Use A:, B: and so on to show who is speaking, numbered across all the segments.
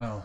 A: Oh.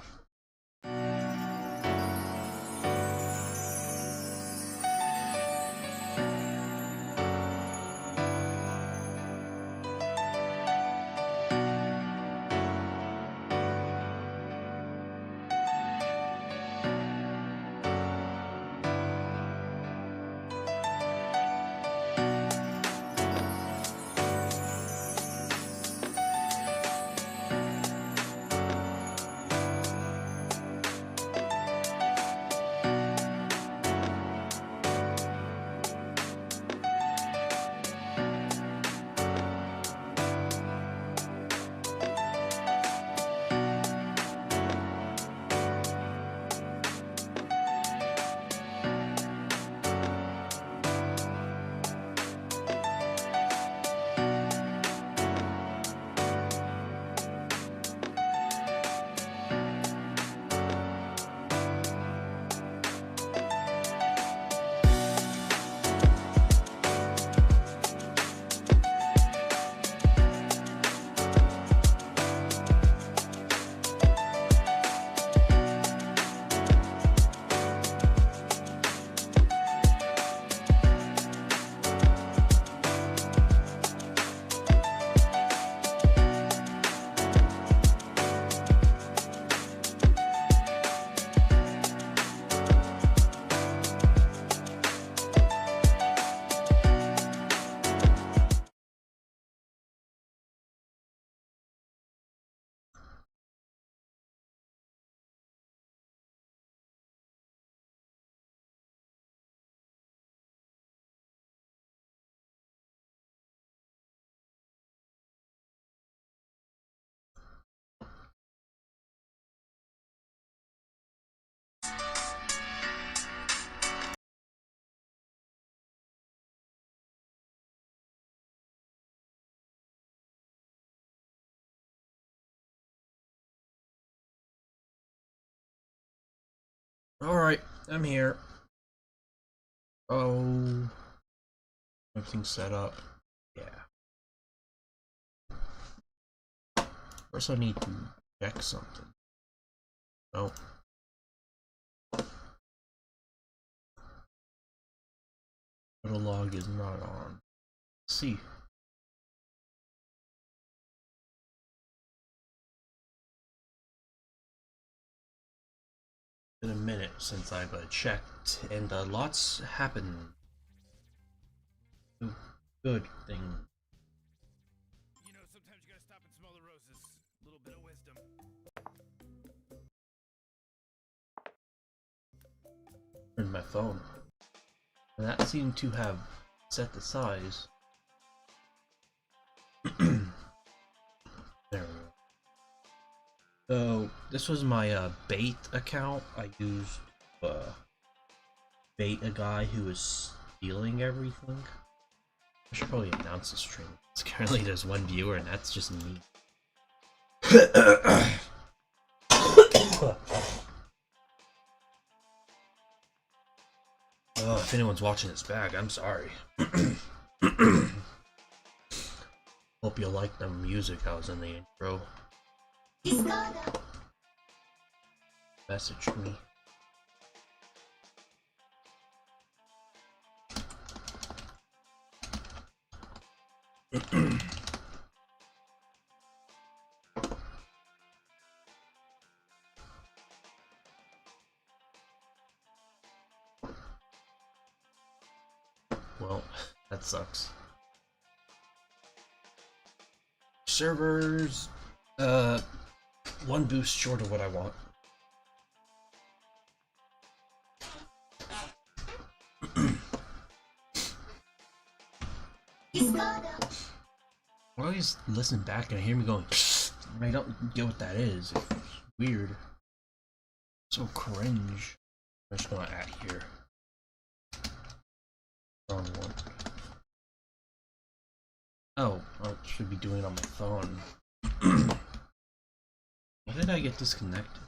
A: Alright, I'm here. Oh, everything's set up. Yeah. First I need to check something. Oh. Photo log is not on. Let's see. It's been a minute since I've checked, and lots happened. Good thing.
B: You know, sometimes you gotta stop and smell the roses. A little bit of wisdom.
A: In my phone. And that seemed to have set the size. There we go. So, this was my bait account. I used bait a guy who was stealing everything. I should probably announce the stream. It's currently there's one viewer, and that's just me. Oh, if anyone's watching this back, I'm sorry. Hope you like the music I was in the intro. Message me. Well, that sucks. Servers, one boost short of what I want. I always listen back and I hear me going, I don't get what that is. It's weird. So cringe. I'm just gonna add here. Wrong one. Oh, I should be doing it on my phone. Why did I get disconnected?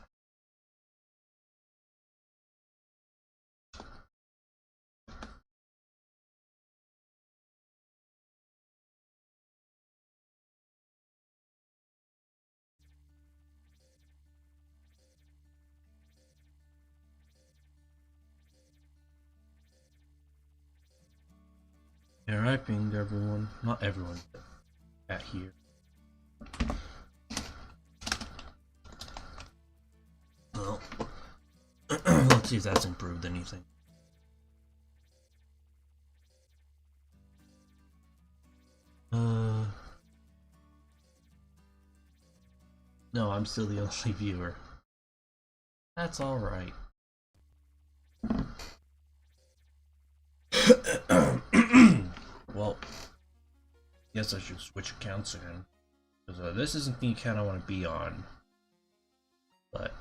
A: And I pinged everyone. Not everyone, but at here. Well, let's see if that's improved anything. No, I'm still the only viewer. That's alright. Well, guess I should switch accounts again. Because this isn't the account I want to be on. But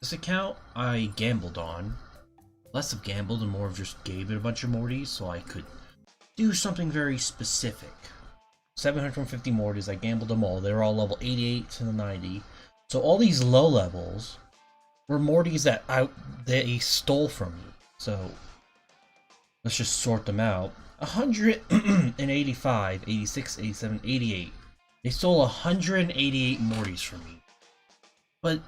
A: this account I gambled on. Less of gambled and more of just gave it a bunch of Mortys so I could do something very specific. 750 Mortys, I gambled them all. They were all level 88 to the 90. So all these low levels were Mortys that they stole from me. So let's just sort them out. 185, 86, 87, 88. They stole 188 Mortys from me. But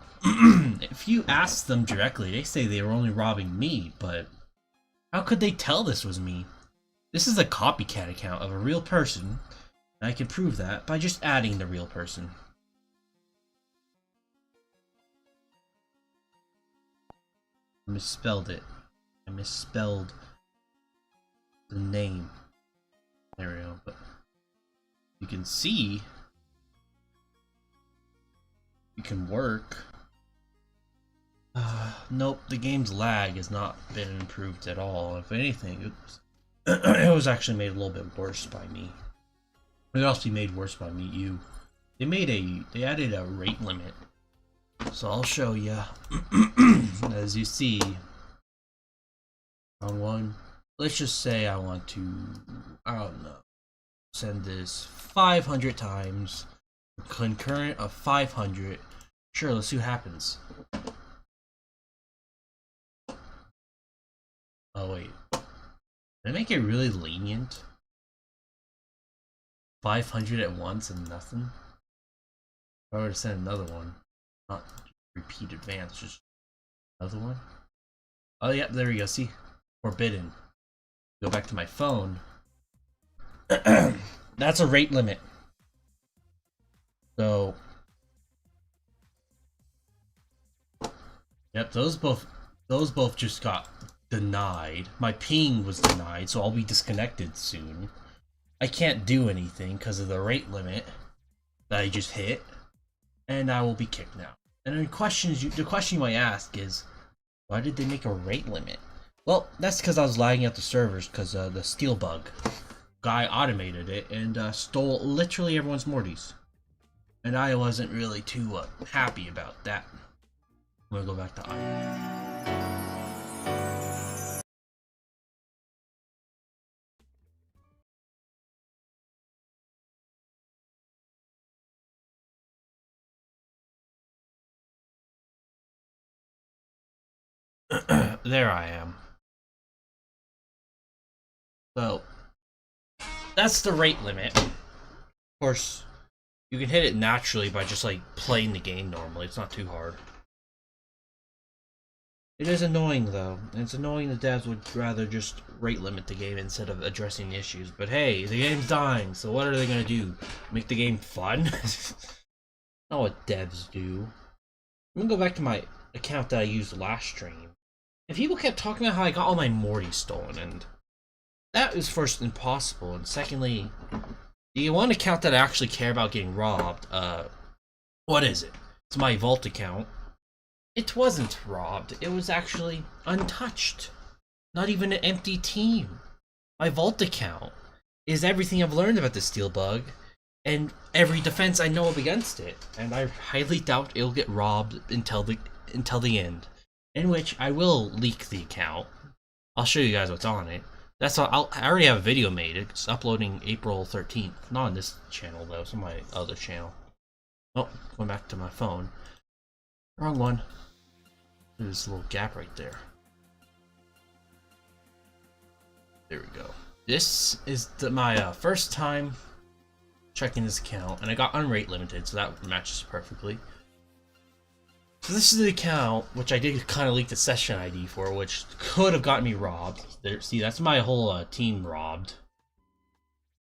A: if you ask them directly, they say they were only robbing me, but how could they tell this was me? This is a copycat account of a real person, and I can prove that by just adding the real person. I misspelled it. I misspelled the name. There we go, but you can see you can work. Nope, the game's lag has not been improved at all. If anything, it was actually made a little bit worse by me. It would also be made worse by me, you. They added a rate limit. So I'll show you. As you see, on one, let's just say I want to, I don't know, send this 500 times, concurrent of 500. Sure, let's see what happens. Oh wait, did I make it really lenient? 500 at once and nothing? If I were to send another one, not repeat advance, just another one. Oh yeah, there we go, see? Forbidden. Go back to my phone. That's a rate limit. So, yep, those both just got denied. My ping was denied, so I'll be disconnected soon. I can't do anything because of the rate limit that I just hit, and I will be kicked now. And then the question you might ask is, why did they make a rate limit? Well, that's because I was lagging out the servers because the steel bug guy automated it and stole literally everyone's Mortys, and I wasn't really too happy about that. I'm gonna go back to audio. There I am. So that's the rate limit. Of course, you can hit it naturally by just like playing the game normally. It's not too hard. It is annoying though. And it's annoying the devs would rather just rate limit the game instead of addressing the issues. But hey, the game's dying, so what are they gonna do? Make the game fun? Not what devs do. I'm gonna go back to my account that I used last stream. And people kept talking about how I got all my Mortys stolen, and that is first impossible, and secondly, the one account that I actually care about getting robbed, what is it? It's my vault account. It wasn't robbed, it was actually untouched. Not even an empty team. My vault account is everything I've learned about the steel bug, and every defense I know of against it, and I highly doubt it'll get robbed until the end. In which I will leak the account. I'll show you guys what's on it. That's all. I already have a video made. It's uploading April 13th. Not on this channel though. It's on my other channel. Oh, going back to my phone. Wrong one. There's a little gap right there. There we go. This is my first time checking this account, and I got unrate limited, so that matches perfectly. So this is the account, which I did kind of leak the session ID for, which could have gotten me robbed. There, see, that's my whole team robbed.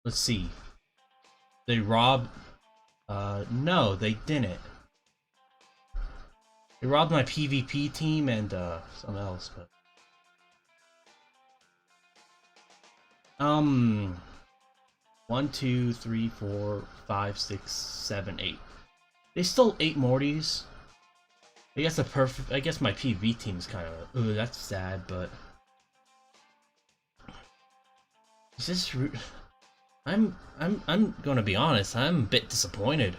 A: Let's see. They robbed. No, they didn't. They robbed my PvP team and something else, but 1, 2, 3, 4, 5, 6, 7, 8. They stole 8 Mortys. I guess I guess my PvP team is kind of. Ooh, that's sad, but is this? I'm gonna be honest. I'm a bit disappointed.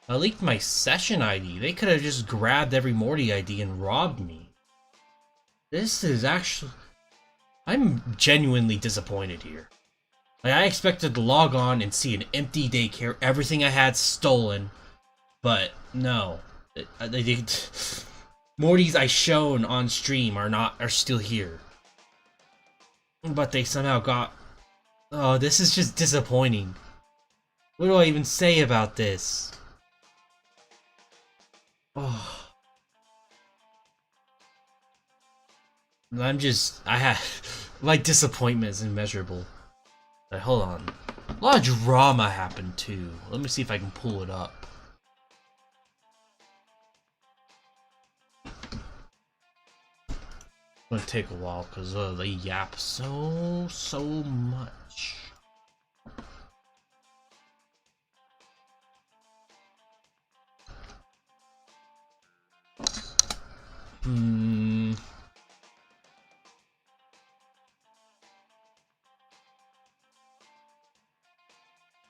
A: I leaked my session ID. They could have just grabbed every Morty ID and robbed me. This is actually. I'm genuinely disappointed here. Like, I expected to log on and see an empty daycare, everything I had stolen, but no. Mortys I shown on stream are still here. But they somehow got. Oh, this is just disappointing. What do I even say about this? Oh. My disappointment is immeasurable. But hold on. A lot of drama happened too. Let me see if I can pull it up. It's gonna take a while because they yap so much.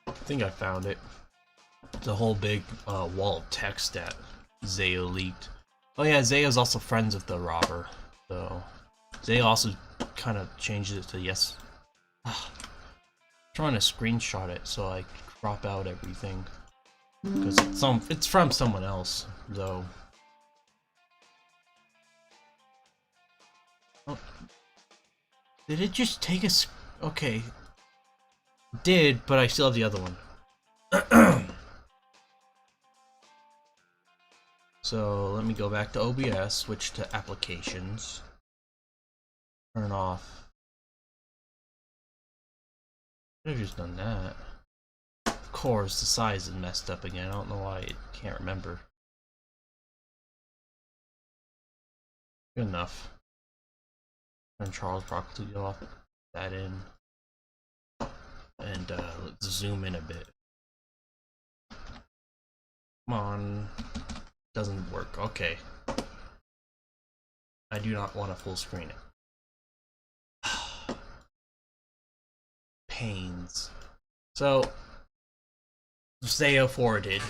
A: I think I found it. The whole big wall of text that Zayo leaked. Oh yeah, Zayo's also friends with the robber. So Zayo also kind of changes it to yes. I'm trying to screenshot it so I crop out everything because it's from someone else though. Oh, did it just take us? Okay, did, but I still have the other one. So let me go back to OBS, switch to applications, turn off. I could have just done that. Of course, the size is messed up again. I don't know why it can't remember. Good enough. Turn Charles Broccoli off. That in. And let's zoom in a bit. Come on. Doesn't work. Okay. I do not want to full screen it. Pains. So, Zayo forwarded.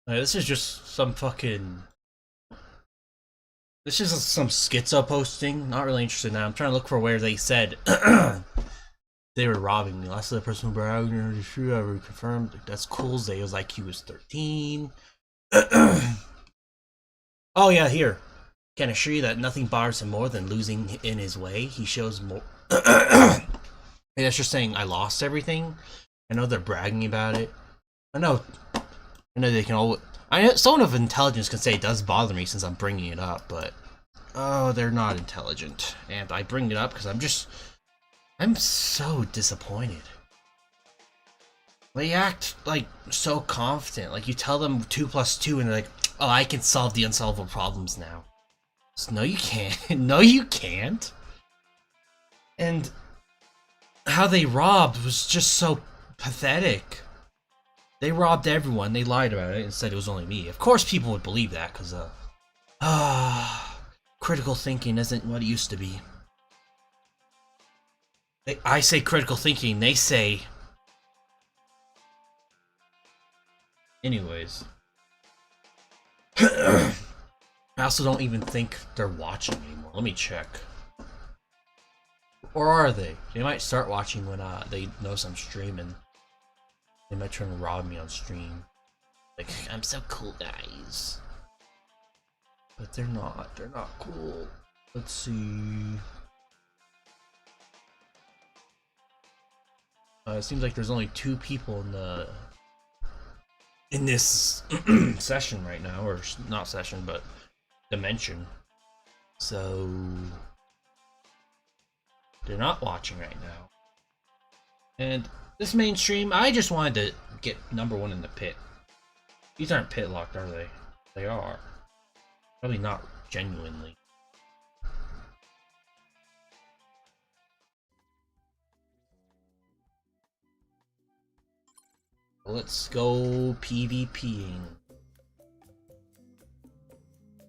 A: This is just some fucking. This is some schizo posting. Not really interested now. I'm trying to look for where they said they were robbing me. Last of the person who bragged in the shoe ever confirmed. That's cool. Zayo's IQ is 13. Oh yeah, here. Can assure you that nothing bothers him more than losing in his way. He shows more. That's just saying I lost everything. I know they're bragging about it. I know they can all. I know someone of intelligence can say it does bother me since I'm bringing it up, but oh, they're not intelligent, and I bring it up because I'm so disappointed. They act like so confident, like you tell them 2 + 2, and they're like, "Oh, I can solve the unsolvable problems now." So, no, you can't. No, you can't. And how they robbed was just so pathetic. They robbed everyone. They lied about it and said it was only me. Of course people would believe that, because, critical thinking isn't what it used to be. I say critical thinking, they say... Anyways. I also don't even think they're watching anymore. Let me check. Or are they? They might start watching when they notice I'm streaming. They might try to rob me on stream. Like, I'm so cool, guys. But they're not. They're not cool. Let's see. It seems like there's only 2 people in this session right now, or not session, but dimension. So they're not watching right now. And this mainstream, I just wanted to get #1 in the pit. These aren't pit locked, are they? They are. Probably not genuinely. Let's go PvPing.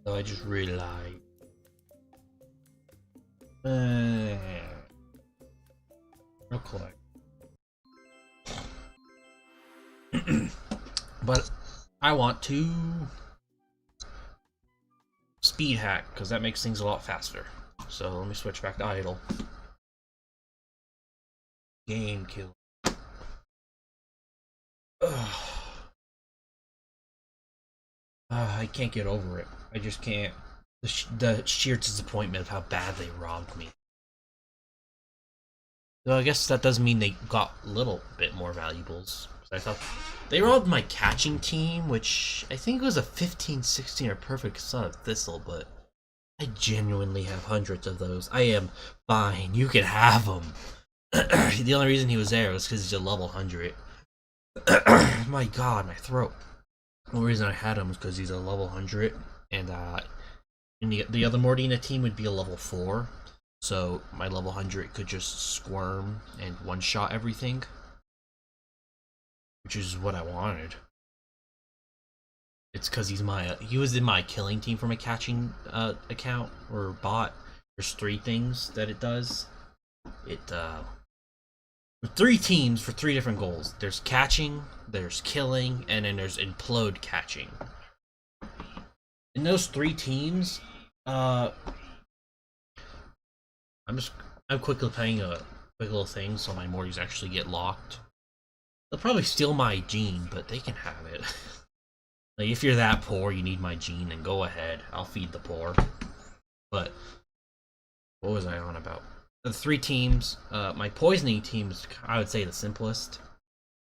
A: Oh, I just realized. Real quick. But I want to speed hack because that makes things a lot faster. So let me switch back to idle. Game kill. I can't get over it. I just can't. The sheer disappointment of how bad they robbed me. So I guess that does mean they got a little bit more valuables. I thought they robbed my catching team, which I think was a 15-16 or perfect son of Thistle, but I genuinely have hundreds of those. I am fine. You can have them. The only reason he was there was because he's a level 100. My god, my throat. The only reason I had him was because he's a level 100, and the other Morty in the team would be a level 4, so my level 100 could just squirm and one-shot everything, which is what I wanted. It's because he was in my killing team for my catching account or bot. There's 3 things that it does. With 3 teams for 3 different goals. There's catching, there's killing, and then there's implode catching. In those 3 teams, I'm quickly playing a quick little thing so my Mortys actually get locked. They'll probably steal my gene, but they can have it. Like, if you're that poor, you need my gene, then go ahead. I'll feed the poor. But what was I on about? The 3 teams. My poisoning team is, I would say, the simplest.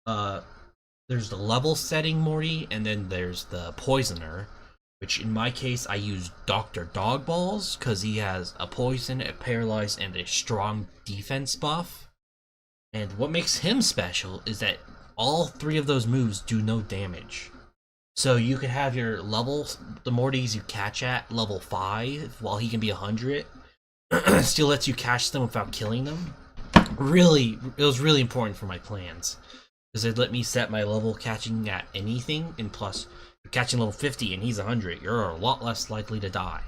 A: There's the level setting Morty, and then there's the poisoner, which in my case I use Dr. Dogballs because he has a poison, a paralyze, and a strong defense buff. And what makes him special is that all 3 of those moves do no damage. So you can have your levels, the Mortys you catch at level 5, while he can be 100. Still lets you catch them without killing them. Really, it was really important for my plans. Because it let me set my level catching at anything, and plus, you're catching level 50 and he's 100, you're a lot less likely to die.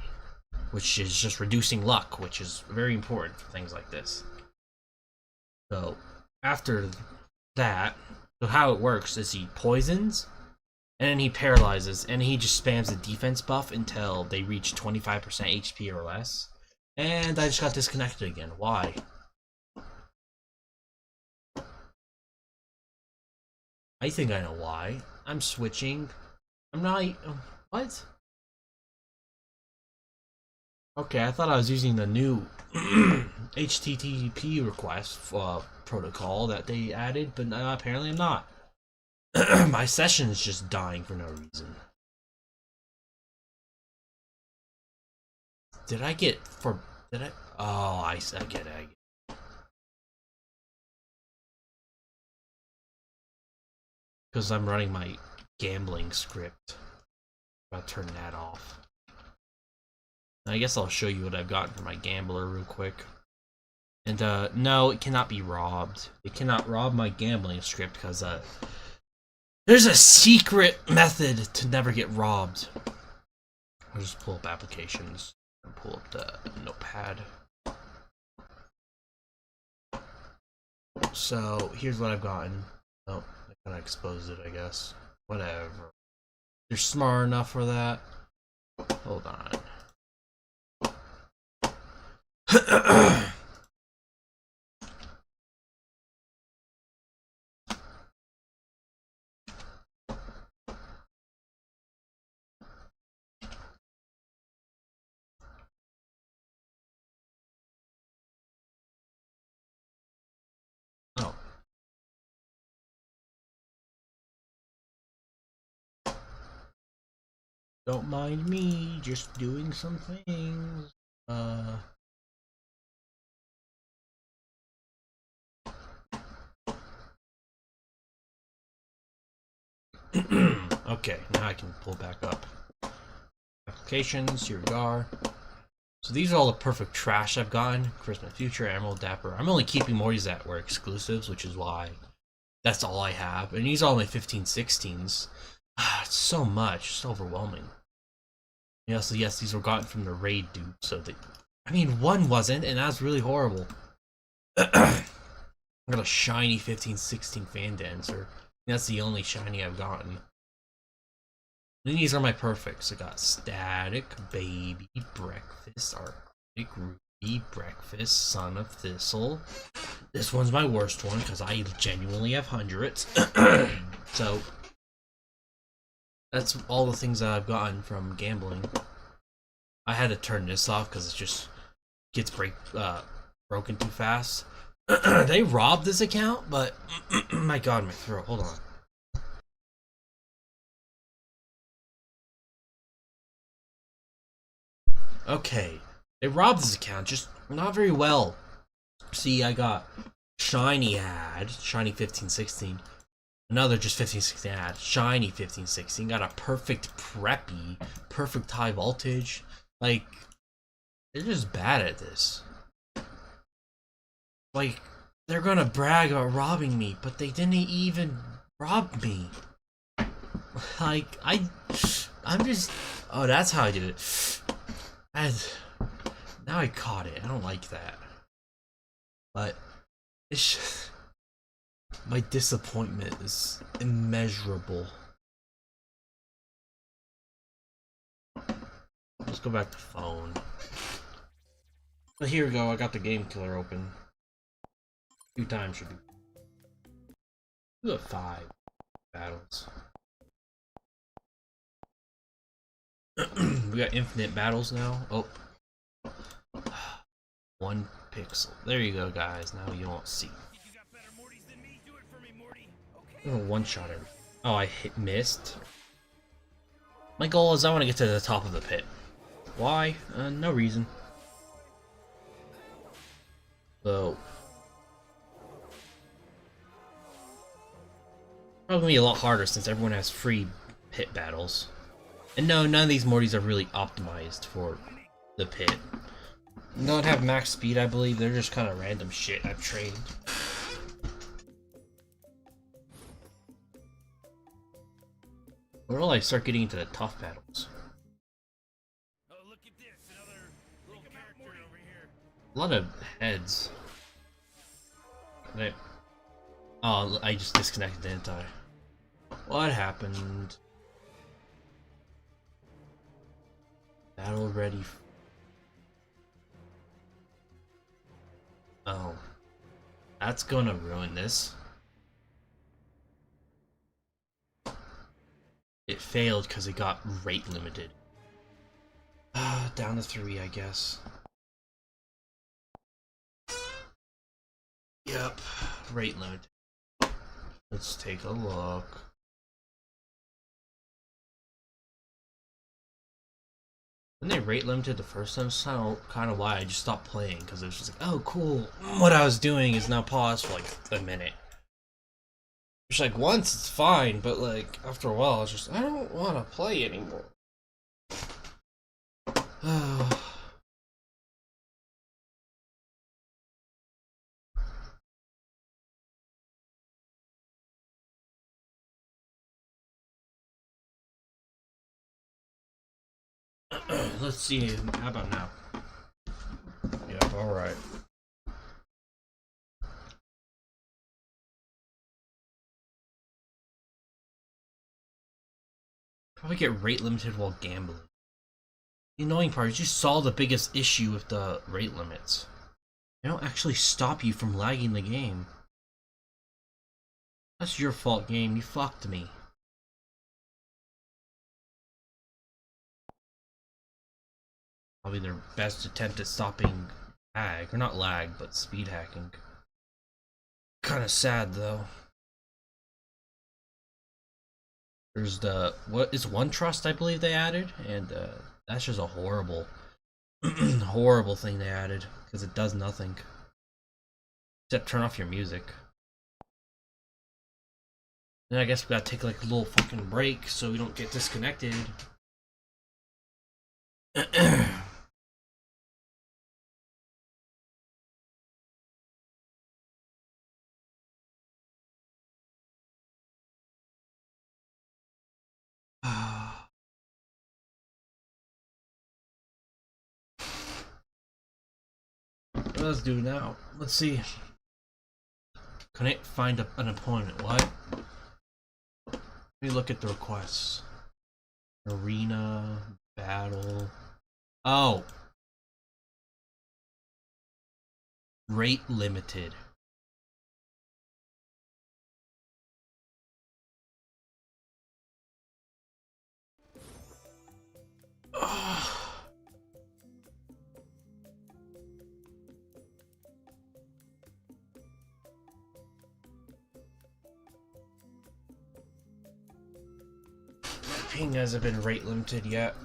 A: Which is just reducing luck, which is very important for things like this. So, after that, so how it works is he poisons, and then he paralyzes, and he just spams the defense buff until they reach 25% HP or less. And I just got disconnected again. Why? I think I know why. I'm switching. I'm not... What? Okay, I thought I was using the new HTTP request protocol that they added, but apparently I'm not. My session is just dying for no reason. Did I get for... Did I... Oh, I get it. Because I'm running my gambling script. I'll turn that off. And I guess I'll show you what I've gotten for my gambler real quick. And no, it cannot be robbed. It cannot rob my gambling script because there's a secret method to never get robbed. I'll just pull up applications and pull up the notepad. So here's what I've gotten. Oh, I kind of exposed it, I guess. Whatever. You're smart enough for that. Hold on. Oh. Don't mind me, just doing some things. Okay, now I can pull back up. Applications, here we are. So these are all the perfect trash I've gotten. Christmas Future, Emerald, Dapper. I'm only keeping Mortys that were exclusives, which is why that's all I have. And these are all my 15-16s. It's so much, it's overwhelming. Yeah, so yes, these were gotten from the raid dude, so they... I mean, one wasn't, and that's really horrible. I got a shiny 15-16 Fan Dancer. That's the only shiny I've gotten. And these are my perfects. I got Static, Baby, Breakfast, Arctic, Ruby, Breakfast, Son of Thistle. This one's my worst one, because I genuinely have hundreds. So, that's all the things that I've gotten from gambling. I had to turn this off, because it just gets broken too fast. They robbed this account, but... my god, my throat. Hold on. Okay, they robbed this account, just not very well. See, I got shiny ad, shiny 15-16. Another just 15-16 ad, shiny 15-16. Got a perfect preppy, perfect high voltage. Like, they're just bad at this. Like, they're gonna brag about robbing me, but they didn't even rob me. Like, I'm just... Oh, that's how I did it. Now I caught it. I don't like that. But it's just, my disappointment is immeasurable. Let's go back to phone. But here we go. I got the game killer open. 2 times should be. We got 5 battles. We got infinite battles now. Oh. 1 pixel. There you go, guys. Now you won't see.
B: You got better Mortys than me. Do it for me, Morty. Okay.
A: I'm gonna one-shot everything. Oh, I missed. My goal is I want to get to the top of the pit. Why? No reason. So... probably gonna be a lot harder since everyone has free pit battles. And no, none of these Mortys are really optimized for the pit. They don't have max speed, I believe. They're just kind of random shit I've trained. Where will I start getting into the tough battles?
B: Oh, look at this. Another little character over here.
A: A lot of heads. Oh, I just disconnected, didn't I? What happened? Battle ready. Oh. That's gonna ruin this. It failed because it got rate limited. Down to 3, I guess. Yep, rate limited. Let's take a look. When they rate limited the first time, it's kind of why I just stopped playing, because it was just like, oh cool, what I was doing is now paused for like a minute. It's like once it's fine, but like after a while it's just, I don't want to play anymore. Let's see, how about now? Yep, alright. Probably get rate limited while gambling. The annoying part is you saw the biggest issue with the rate limits. They don't actually stop you from lagging the game. That's your fault, game. You fucked me. Probably their best attempt at stopping lag. Or not lag, but speed hacking. Kinda sad, though. There's the what is one trust I believe they added, and that's just a horrible, horrible thing they added because it does nothing except turn off your music. Then I guess we gotta take like a little fucking break so we don't get disconnected. Let's do now. Let's see. Couldn't find an opponent. What? Let me look at the requests. Arena, battle. Oh. Rate limited. Ping hasn't been rate limited yet.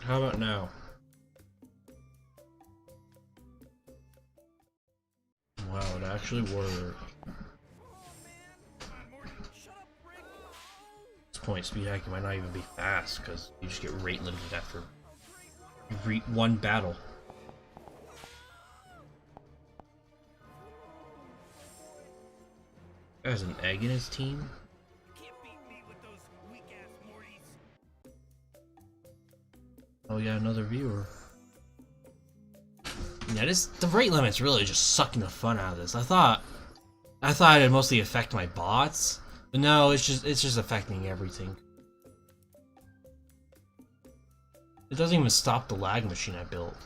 A: How about now? Wow, it actually worked. At this point, speed hacking might not even be fast because you just get rate limited after one battle. There's an egg in his team.
B: Can't beat me with those weak-ass Mortys.
A: Oh, we got another viewer. Yeah, the rate limit's really just sucking the fun out of this. I thought it'd mostly affect my bots, but no, it's just affecting everything. It doesn't even stop the lag machine I built.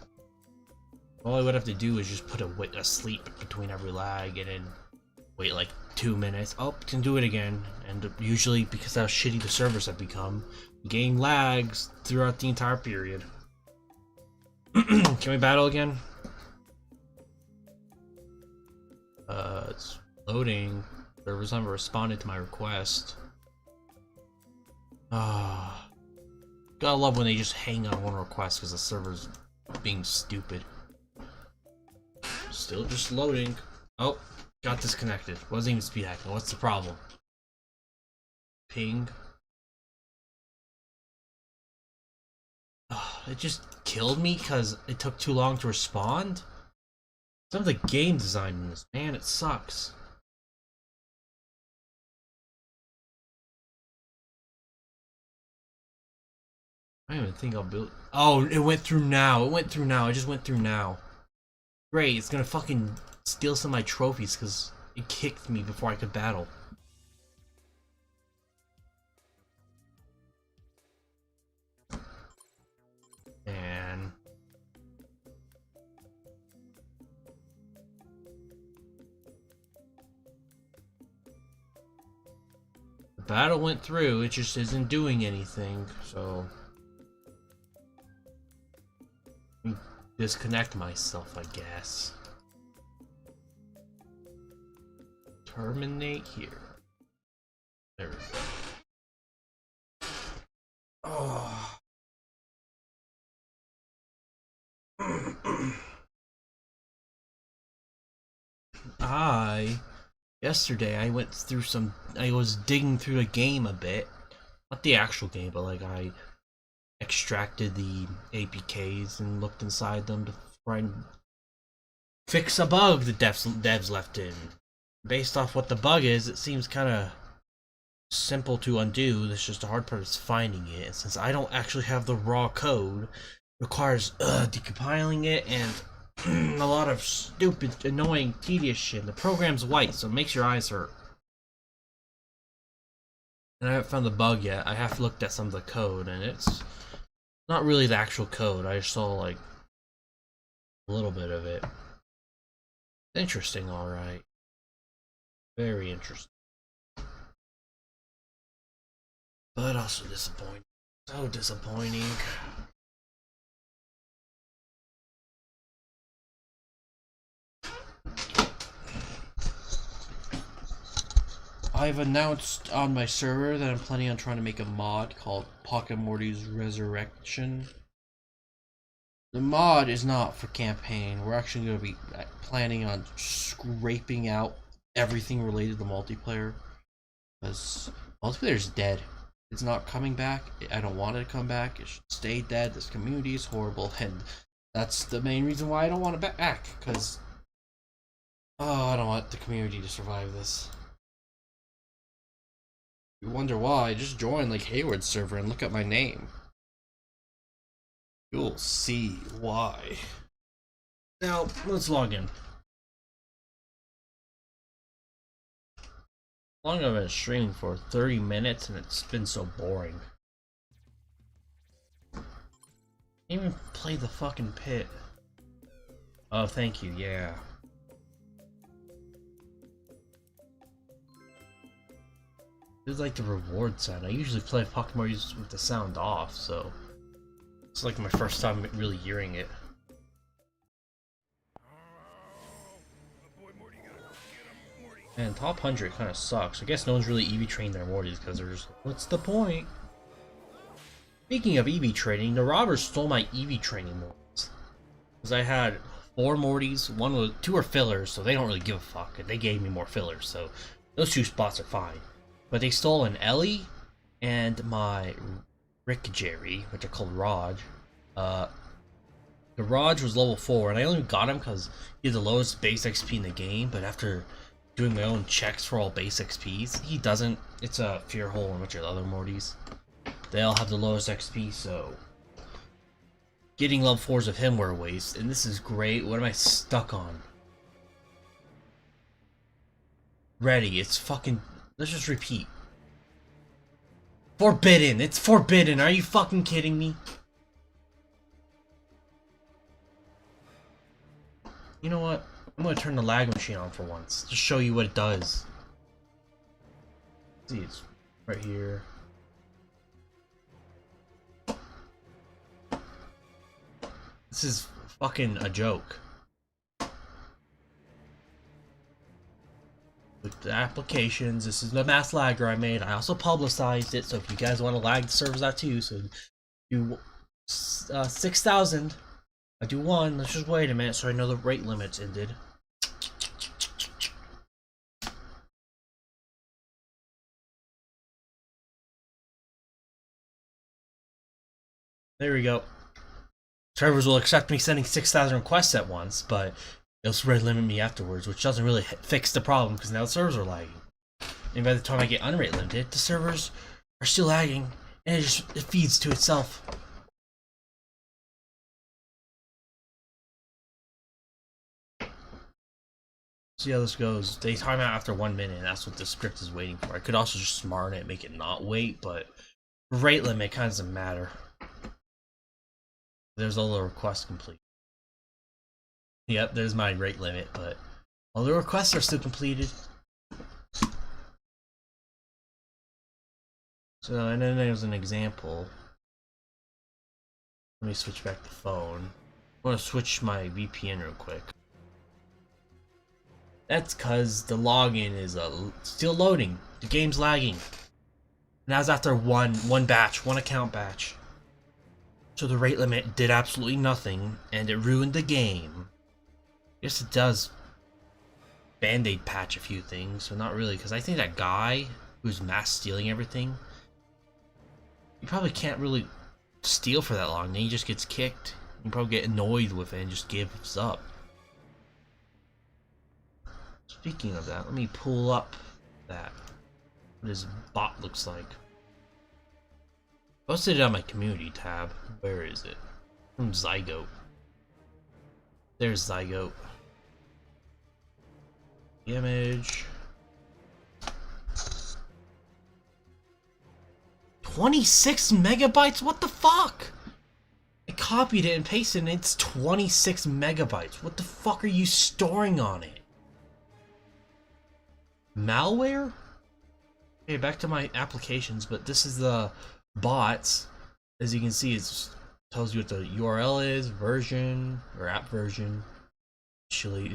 A: All I would have to do is just put a sleep between every lag and then wait like 2 minutes. Oh, can do it again. And usually, because how shitty the servers have become, the game lags throughout the entire period. Can we battle again? It's loading. Servers haven't responded to my request. Gotta love when they just hang on one request because the server's being stupid. Still just loading. Oh, got disconnected. Wasn't even speed hacking. What's the problem? Ping. It just killed me because it took too long to respond? Some of the game design in this, man, it sucks. I don't even think I'll build. Oh, it went through now. It went through now. It just went through now. Great, it's gonna fucking steal some of my trophies because it kicked me before I could battle. And the battle went through, it just isn't doing anything, so disconnect myself, I guess. Terminate here. There we go. Oh. Yesterday I went through I was digging through the game a bit. Not the actual game, but like I extracted the APKs and looked inside them to try and fix a bug the devs left in. Based off what the bug is, it seems kind of simple to undo. It's just the hard part is finding it. And since I don't actually have the raw code, it requires decompiling it and a lot of stupid, annoying, tedious shit. The program's white, so it makes your eyes hurt. And I haven't found the bug yet. I have looked at some of the code, and it's not really the actual code. I just saw like a little bit of it. Interesting, alright. Very interesting. But also disappointing. So disappointing. I've announced on my server that I'm planning on trying to make a mod called Pocket Morty's Resurrection. The mod is not for campaign. We're actually going to be planning on scraping out everything related to multiplayer. Because multiplayer is dead. It's not coming back. I don't want it to come back. It should stay dead. This community is horrible. And that's the main reason why I don't want it back. Because, oh, I don't want the community to survive this. You wonder why? Just join like Hayward's server and look at my name. You'll see why. Now, let's log in. Long I've been streaming for 30 minutes and it's been so boring. Can't even play the fucking pit. Oh, thank you, yeah. It's like the reward sound. I usually play Pokemon with the sound off, so it's like my first time really hearing it. And top 100 kind of sucks. I guess no one's really EV trained their Mortys because they're just like, what's the point? Speaking of EV training, the robbers stole my EV training Mortys. Because I had 4 Mortys, 2 were fillers, so they don't really give a fuck. They gave me more fillers, so those 2 spots are fine. But they stole an Ellie and my Rick Jerry, which are called Raj. The Raj was level 4, and I only got him because he had the lowest base XP in the game, but after doing my own checks for all base XPs, he doesn't. It's a fear hole in which are the other Mortys. They all have the lowest XP, so getting level 4s of him were a waste, and this is great. What am I stuck on? Ready, it's fucking... Let's just repeat. Forbidden! It's forbidden! Are you fucking kidding me? You know what? I'm gonna turn the lag machine on for once. Just show you what it does. See, it's right here. This is fucking a joke. With the applications, this is the mass lagger I made. I also publicized it, so if you guys want to lag the servers out too, so do 6,000. I do 1. Let's just wait a minute so I know the rate limit's ended. There we go. Servers will accept me sending 6,000 requests at once, but they'll rate limit me afterwards, which doesn't really fix the problem because now the servers are lagging. And by the time I get unrate limited, the servers are still lagging, and it feeds to itself. See how this goes. They time out after 1 minute, and that's what the script is waiting for. I could also just smart it, make it not wait, but rate limit kind of doesn't matter. There's all the requests complete. Yep, there's my rate limit, but all the requests are still completed. So, and then there's an example. Let me switch back the phone. I want to switch my VPN real quick. That's cause the login is still loading. The game's lagging. And that was after one account batch. So the rate limit did absolutely nothing, and it ruined the game. Yes, it does band-aid patch a few things, but not really, because I think that guy who's mass stealing everything, he probably can't really steal for that long, then he just gets kicked. You probably get annoyed with it and just gives up. Speaking of that, let me pull up that. What his bot looks like. Posted it on my community tab. Where is it? From Zygote. There's Zygote. The image. 26 megabytes? What the fuck? I copied it and pasted it and it's 26 megabytes. What the fuck are you storing on it? Malware? Okay, back to my applications, but this is the bots. As you can see, it tells you what the URL is, version, or app version. Actually,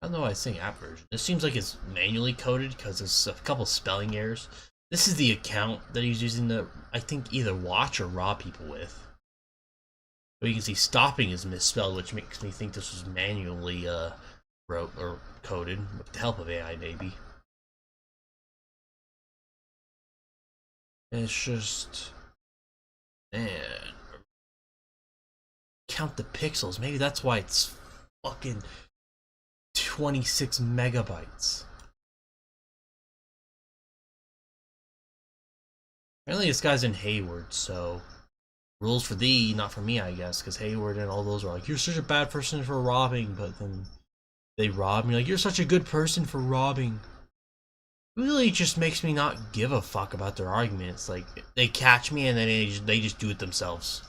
A: I don't know why it's saying app version. It seems like it's manually coded because there's a couple spelling errors. This is the account that he's using to, I think, either watch or rob people with. But you can see stopping is misspelled, which makes me think this was manually wrote or coded with the help of AI, maybe. And it's just, man, count the pixels. Maybe that's why it's fucking 26 megabytes. Apparently this guy's in Hayward, so rules for thee, not for me, I guess, because Hayward and all those are like, you're such a bad person for robbing, but then they rob me, like, you're such a good person for robbing. It really just makes me not give a fuck about their arguments. Like, they catch me and then they just do it themselves.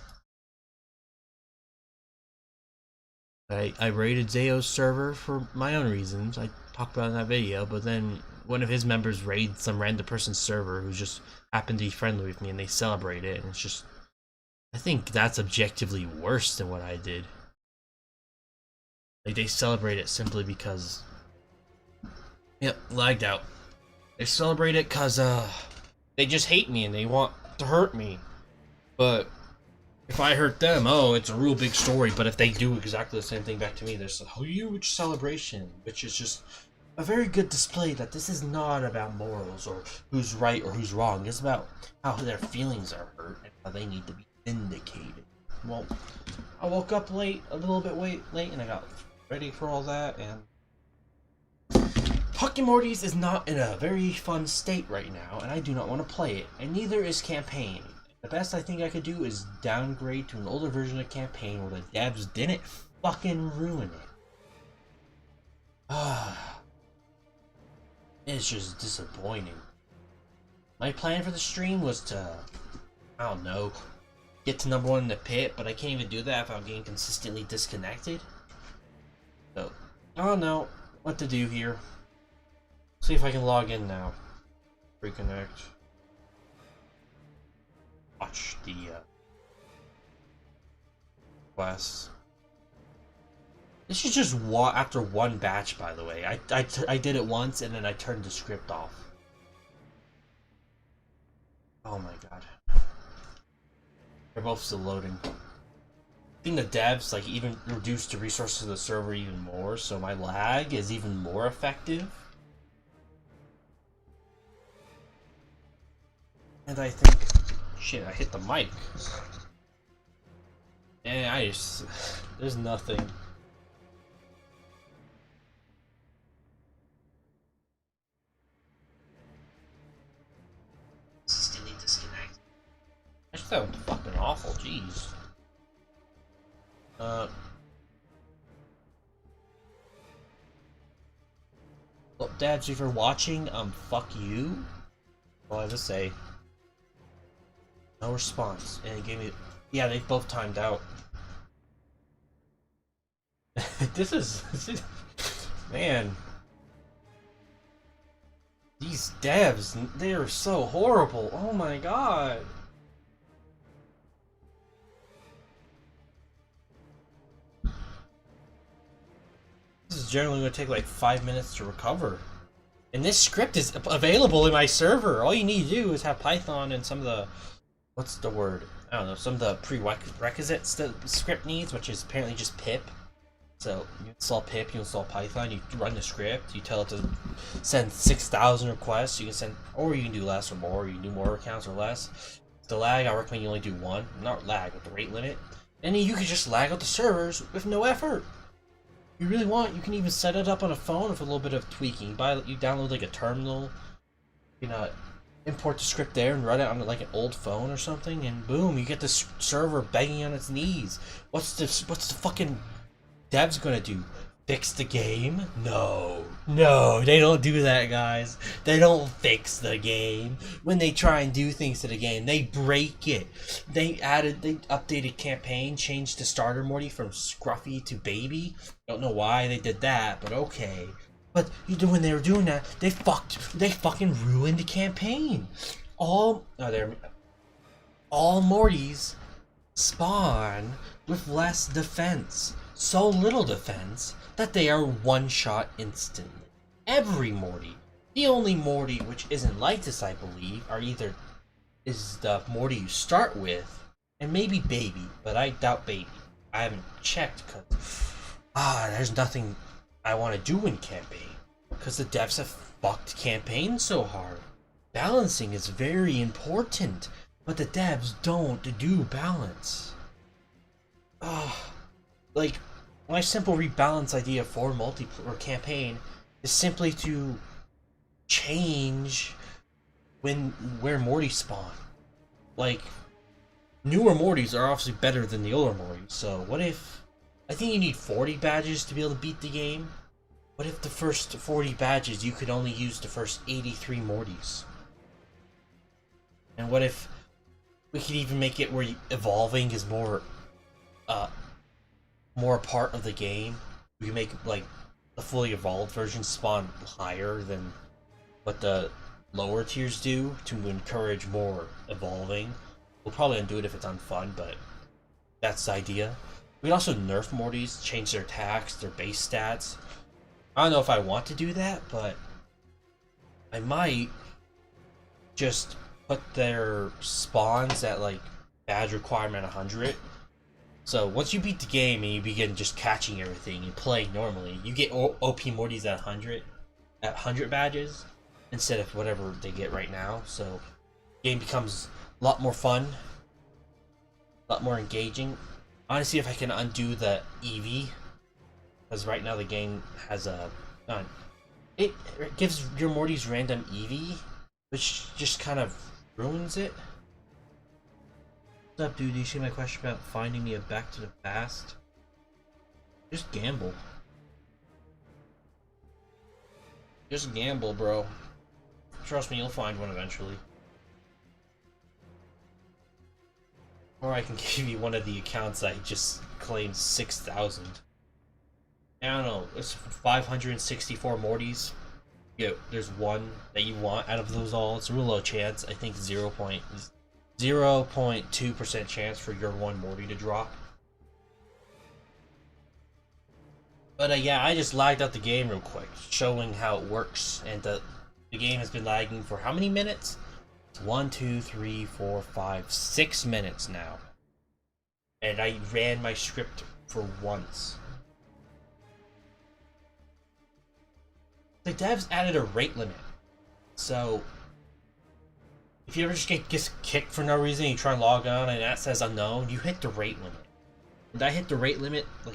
A: I raided Zayo's server for my own reasons. I talked about it in that video, but then one of his members raided some random person's server who just happened to be friendly with me, and they celebrate it, and it's just, I think that's objectively worse than what I did. Like, they celebrate it simply because, yep, lagged out. They celebrate it because they just hate me and they want to hurt me. But if I hurt them, oh, it's a real big story. But if they do exactly the same thing back to me, there's a huge celebration, which is just a very good display that this is not about morals or who's right or who's wrong. It's about how their feelings are hurt and how they need to be vindicated. Well, I woke up late, a little bit late, and I got ready for all that, and Fucking Mortys is not in a very fun state right now, and I do not want to play it, and neither is Campaign. The best I think I could do is downgrade to an older version of Campaign where the devs didn't fucking ruin it. It's just disappointing. My plan for the stream was to, I don't know, get to #1 in the pit, but I can't even do that without getting consistently disconnected. So, I don't know what to do here. See if I can log in now. Reconnect. Watch the quests. This is just after one batch, by the way. I did it once and then I turned the script off. Oh my god. They're both still loading. I think the devs like even reduced the resources of the server even more, so my lag is even more effective. And I think, shit, I hit the mic. And there's nothing. Consistently disconnect. I just sound fucking awful, jeez. Well, dads, if you're watching, fuck you. All I have to say. No response, and it gave me. Yeah, they both timed out. this is man. These devs, they are so horrible. Oh my god. This is generally going to take like 5 minutes to recover. And this script is available in my server. All you need to do is have Python and some of the, what's the word? I don't know, some of the prerequisites the script needs, which is apparently just pip. So you install pip, you install Python, you run the script, you tell it to send 6,000 requests, you can send, or you can do less or more, you can do more accounts or less. The lag, I recommend you only do one, not lag, but the rate limit. And then you can just lag out the servers with no effort. If you really want, you can even set it up on a phone with a little bit of tweaking. You download like a terminal, you know, import the script there and run it on like an old phone or something, and boom, you get this server begging on its knees. What's the fucking devs gonna do? Fix the game? No, they don't do that, guys. They don't fix the game. When they try and do things to the game, they break it. They updated Campaign, changed the starter Morty from Scruffy to Baby. Don't know why they did that, but okay. But when they were doing that, they fucking ruined the Campaign. Oh, there. all Mortys spawn with less defense. So little defense that they are one-shot instantly. Every Morty. The only Morty which isn't like this, I believe, are either is the Morty you start with, and maybe Baby, but I doubt Baby. I haven't checked because there's nothing I want to do in campaign because the devs have fucked campaign so hard. Balancing is very important, but the devs don't do balance. Like my simple rebalance idea for multiplayer campaign is simply to change where Morty spawn. Like newer Mortys are obviously better than the older Mortys, so what if I think you need 40 badges to be able to beat the game? What if the first 40 badges you could only use the first 83 Mortys? And what if we could even make it where evolving is more a part of the game? We can make like the fully evolved version spawn higher than what the lower tiers do to encourage more evolving. We'll probably undo it if it's unfun, but that's the idea. We can also nerf Mortys, change their attacks, their base stats. I don't know if I want to do that, but I might just put their spawns at like badge requirement 100. So once you beat the game and you begin just catching everything and playing normally, you get OP Mortys at 100 badges instead of whatever they get right now. So the game becomes a lot more fun, a lot more engaging. I want to see if I can undo the EV, because right now the game has a it gives your Mortys random EV, which just kind of ruins it. What's up, dude? Do you see my question about finding me a Back to the Past? Just gamble. Just gamble, bro. Trust me, you'll find one eventually. Or I can give you one of the accounts I just claimed 6,000. I don't know, it's 564 Mortys. Yeah, there's one that you want out of those all. It's a real low chance. I think 0.2% chance for your one Morty to drop. But yeah, I just lagged out the game real quick, showing how it works. And the game has been lagging for how many minutes? It's 1, 2, 3, 4, 5, 6 minutes now. And I ran my script for once. The devs added a rate limit. So if you ever just get kicked for no reason, you try and log on and that says unknown, you hit the rate limit. And I hit the rate limit like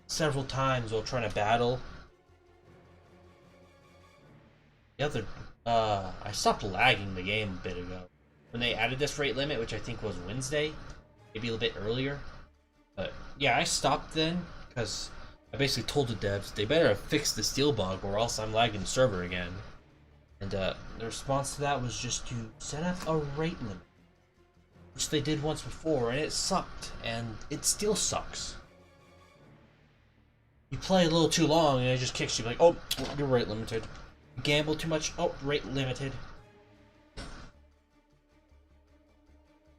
A: several times while trying to battle. The other I stopped lagging the game a bit ago. When they added this rate limit, which I think was Wednesday, maybe a little bit earlier. But yeah, I stopped then because I basically told the devs they better fix the steel bug or else I'm lagging the server again. And the response to that was just to set up a rate limit, which they did once before, and it sucked, and it still sucks. You play a little too long and it just kicks you like, oh, you're rate limited. You gamble too much, oh, rate limited.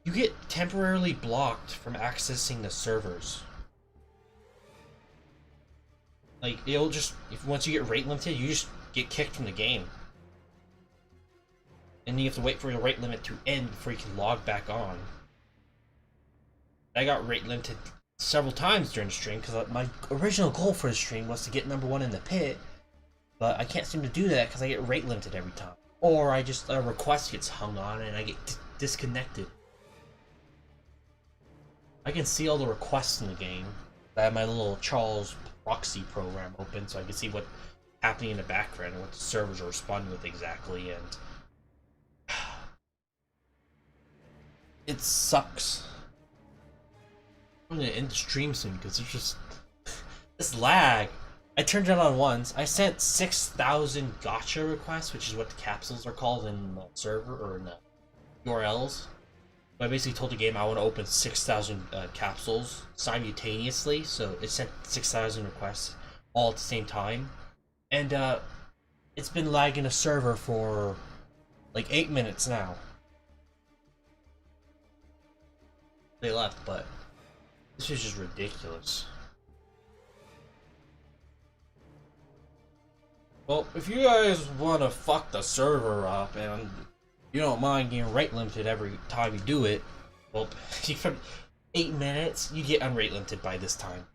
A: You get temporarily blocked from accessing the servers. Like, it'll just, once you get rate limited, you just get kicked from the game. And you have to wait for your rate limit to end before you can log back on. I got rate limited several times during the stream because my original goal for the stream was to get #1 in the pit, but I can't seem to do that because I get rate limited every time. Or I just, a request gets hung on and I get disconnected. I can see all the requests in the game. I have my little Charles proxy program open so I can see what's happening in the background and what the servers are responding with exactly, and it sucks. I'm gonna end the stream soon because there's just this lag. I turned it on once. I sent 6,000 gotcha requests, which is what the capsules are called in the server or in the URLs. I basically told the game I want to open 6,000 capsules simultaneously, so it sent 6,000 requests all at the same time, and it's been lagging a server for like 8 minutes now. they left, but this is just ridiculous. Well, if you guys want to fuck the server up and you don't mind getting rate limited every time you do it, well, for 8 minutes, you get unrate limited by this time.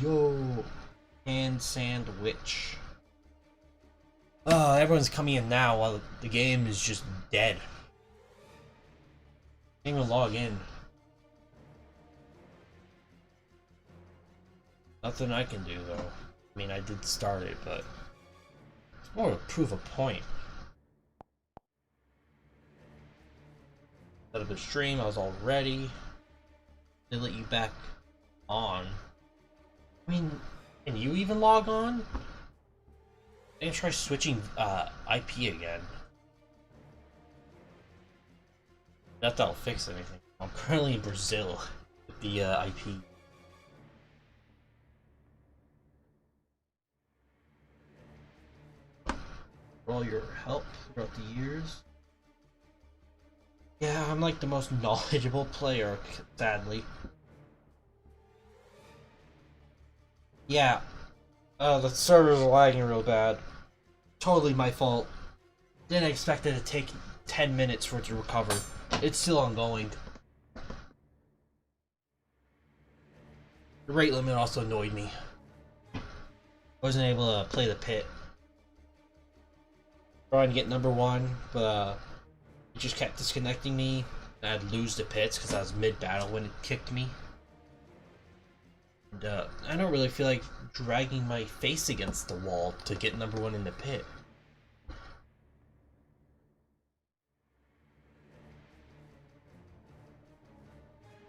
A: Yo, hand sandwich. Everyone's coming in now while the game is just dead. Can't even log in. Nothing I can do though. I mean, I did start it, but it's more to prove a point. Set up a stream, I was all ready. They let you back on. I mean, can you even log on? I'm gonna try switching IP again. Not that'll fix anything. I'm currently in Brazil with the IP. For all your help throughout the years. Yeah, I'm like the most knowledgeable player, sadly. Yeah. The server's lagging real bad. Totally my fault. Didn't expect it to take 10 minutes for it to recover. It's still ongoing. The rate limit also annoyed me. Wasn't able to play the pit. Trying to get #1, but it just kept disconnecting me. I'd lose the pits because I was mid-battle when it kicked me. And I don't really feel like dragging my face against the wall to get #1 in the pit.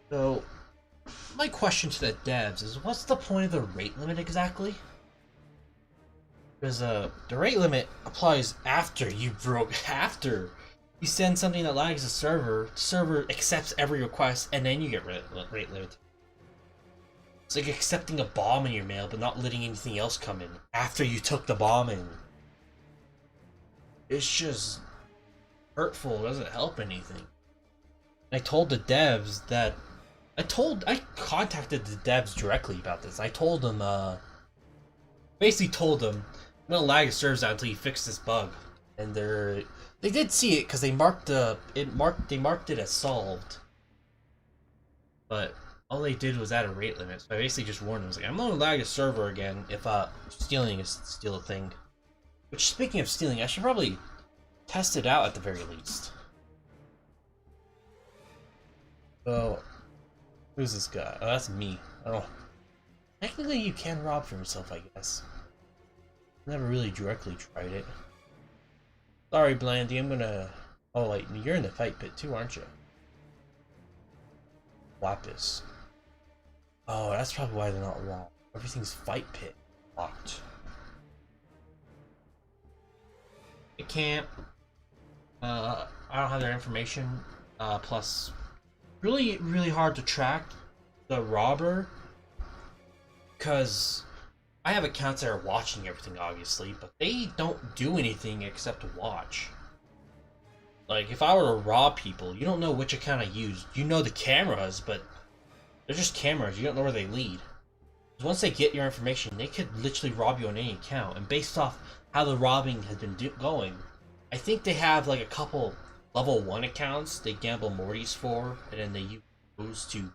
A: So, my question to the devs is, what's the point of the rate limit exactly? Because the rate limit applies after you you send something that lags the server accepts every request, and then you get rate limit. It's like accepting a bomb in your mail, but not letting anything else come in after you took the bomb in. It's just hurtful. It doesn't help anything. I told the devs that I contacted the devs directly about this. I told them, basically told them, I'm gonna lag the servers out until you fix this bug. And they did see it because they marked it as solved. But all they did was add a rate limit. So I basically just warned them, I was like, I'm gonna lag a server again if stealing is still a thing. Which, speaking of stealing, I should probably test it out at the very least. So, who's this guy? Oh, that's me. Oh, technically you can rob for yourself, I guess. Never really directly tried it. Sorry, Blandy, I'm gonna... Oh, wait, you're in the fight pit too, aren't you? Lapis. Oh, that's probably why they're not locked. Everything's fight pit locked. It can't. I don't have their information. Plus, really hard to track the robber. Because I have accounts that are watching everything, obviously, but they don't do anything except watch. Like, if I were to rob people, you don't know which account I used. You know the cameras, but they're just cameras. You don't know where they lead. Once they get your information, they could literally rob you on any account. And based off how the robbing has been going, I think they have like a couple level 1 accounts they gamble Mortys for, and then they use those to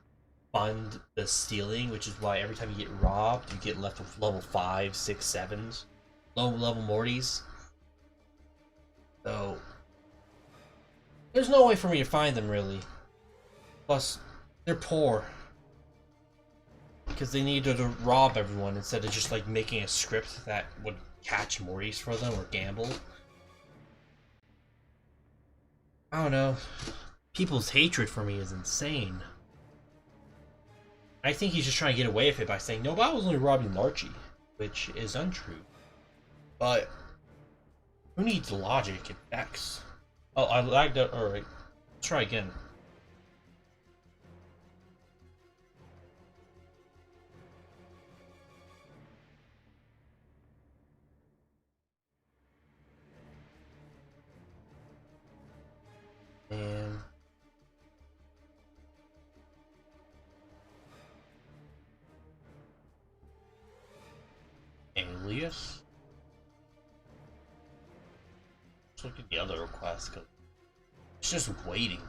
A: fund the stealing, which is why every time you get robbed, you get left with level 5, 6, 7s. Low level Mortys. So, there's no way for me to find them, really. Plus, they're poor. Because they needed to rob everyone instead of just like making a script that would catch Mortys for them or gamble. I don't know. People's hatred for me is insane. I think he's just trying to get away with it by saying, no, but I was only robbing Larchie, which is untrue. But who needs logic and facts? Oh, I lagged out. Alright. Let's try again. And Julius? Let's look at the other requests, because it's just waiting.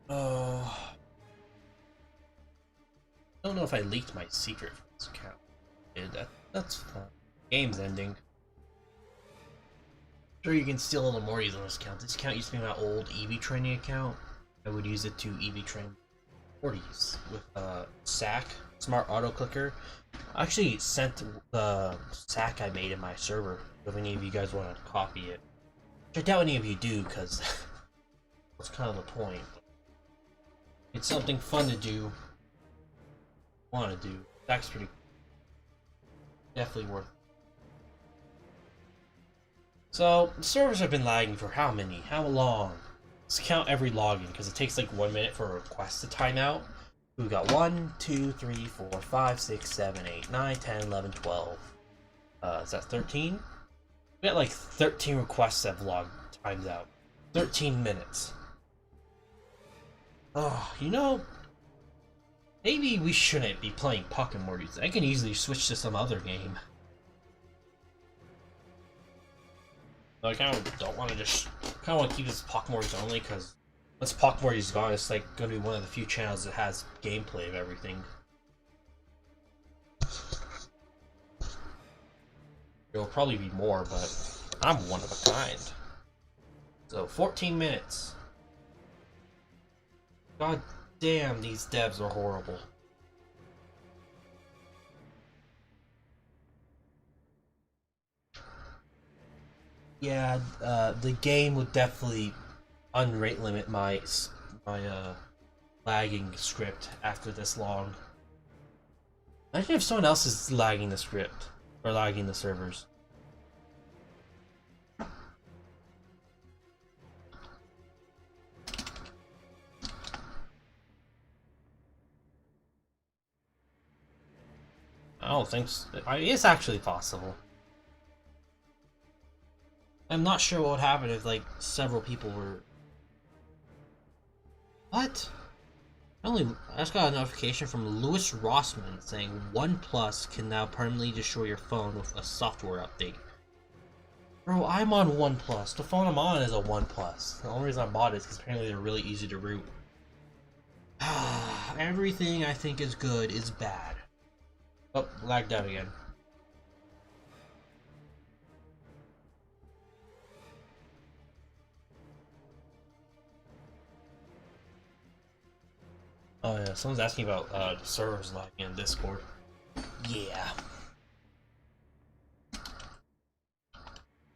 A: Oh. I don't know if I leaked my secret from this account. Yeah, that's fine. Game's ending. Sure, you can steal all the Mortys on this account. This account used to be my old EV training account. I would use it to EV train Mortys with SAC, Smart Auto Clicker. I actually sent the SAC I made in my server if any of you guys want to copy it. Which I doubt any of you do, because that's kind of the point. It's something fun to do. Want to do. That's pretty definitely worth it. So the servers have been lagging for how long? Let's count every login, because it takes like 1 minute for a request to time out. We've got 1, 2, 3, 4, 5, 6, 7, 8, 9, 10, 11, 12. Is that 13? We got like 13 requests that have logged times out. 13 minutes. Oh, you know, maybe we shouldn't be playing Puck and Mortys. I can easily switch to some other game. I kind of don't want to kind of want to keep this Puck Mortys only, because once Puck Mortys gone, it's like going to be one of the few channels that has gameplay of everything. There'll probably be more, but I'm one of a kind. So 14 minutes. God damn, these devs are horrible. Yeah, the game would definitely unrate limit my lagging script after this long. Imagine if someone else is lagging the script or lagging the servers. I don't think so. It's actually possible. I'm not sure what would happen if, like, several people were... What? I just got a notification from Louis Rossman saying OnePlus can now permanently destroy your phone with a software update. Bro, I'm on OnePlus. The phone I'm on is a OnePlus. The only reason I bought it is because apparently they're really easy to root. Everything I think is good is bad. Oh, lagged out again. Oh yeah, someone's asking about the servers lagging in Discord. Yeah.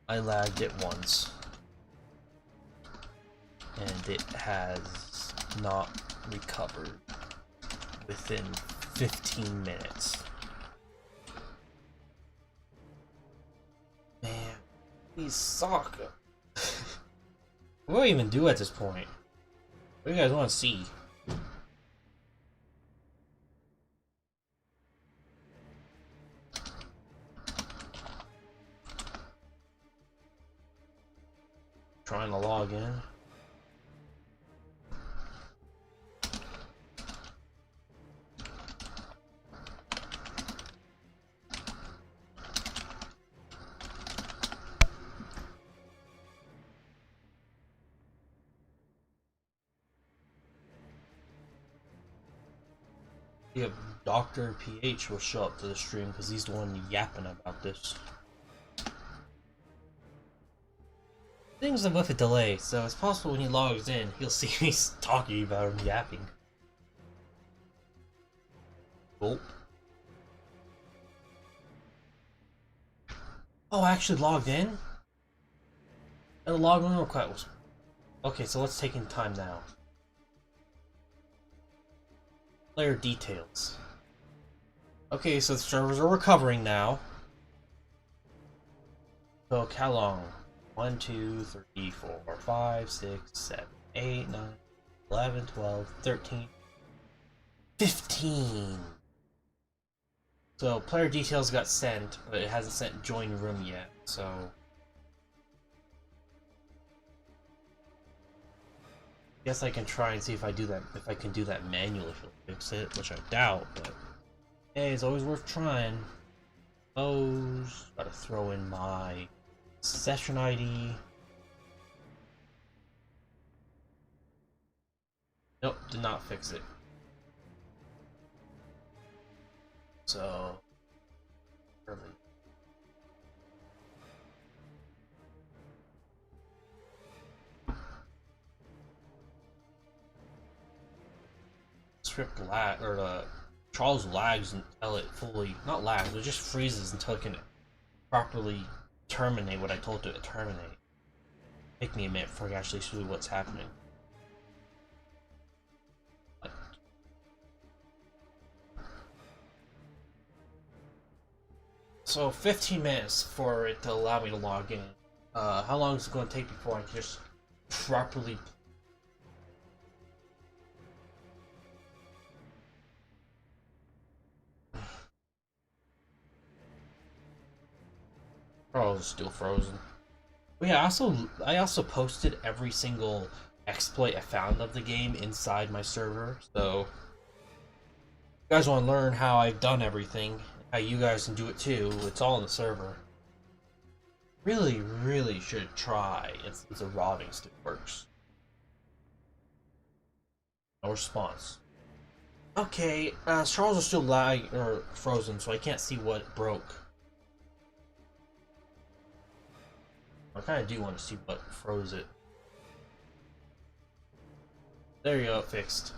A: I lagged it once. And it has not recovered within 15 minutes. Man, these suck. What do I even do at this point? What do you guys want to see? Trying to log in. Yeah, Dr. PH will show up to the stream because he's the one yapping about this. Things are with a delay, so it's possible when he logs in, he'll see me talking about him yapping. Oh. Oh, I actually logged in? And the login request. Okay, so let's take in time now. Player details. Okay, so the servers are recovering now. So how long? 1, 2, 3, 4, 5, 6, 7, 8, 9, 11, 12, 13, 15. So player details got sent, but it hasn't sent join room yet, so... Guess I can try and see if I do that. If I can do that manually, if it'll fix it, which I doubt. But hey, it's always worth trying. Gotta throw in my session ID. Nope, did not fix it. So early. Script lag or Charles lags until it fully not lags, it just freezes until it can properly terminate what I told it to terminate. Take me a minute before I actually see what's happening. So 15 minutes for it to allow me to log in. How long is it going to take before I can just properly? Oh, it's still frozen. But yeah, I also posted every single exploit I found of the game inside my server. So, if you guys want to learn how I've done everything, how you guys can do it too, it's all in the server. Really, really should try. It's a robbing still works. No response. Okay, Charles is still lag or frozen, so I can't see what broke. I kind of do want to see what froze it. There you go, fixed.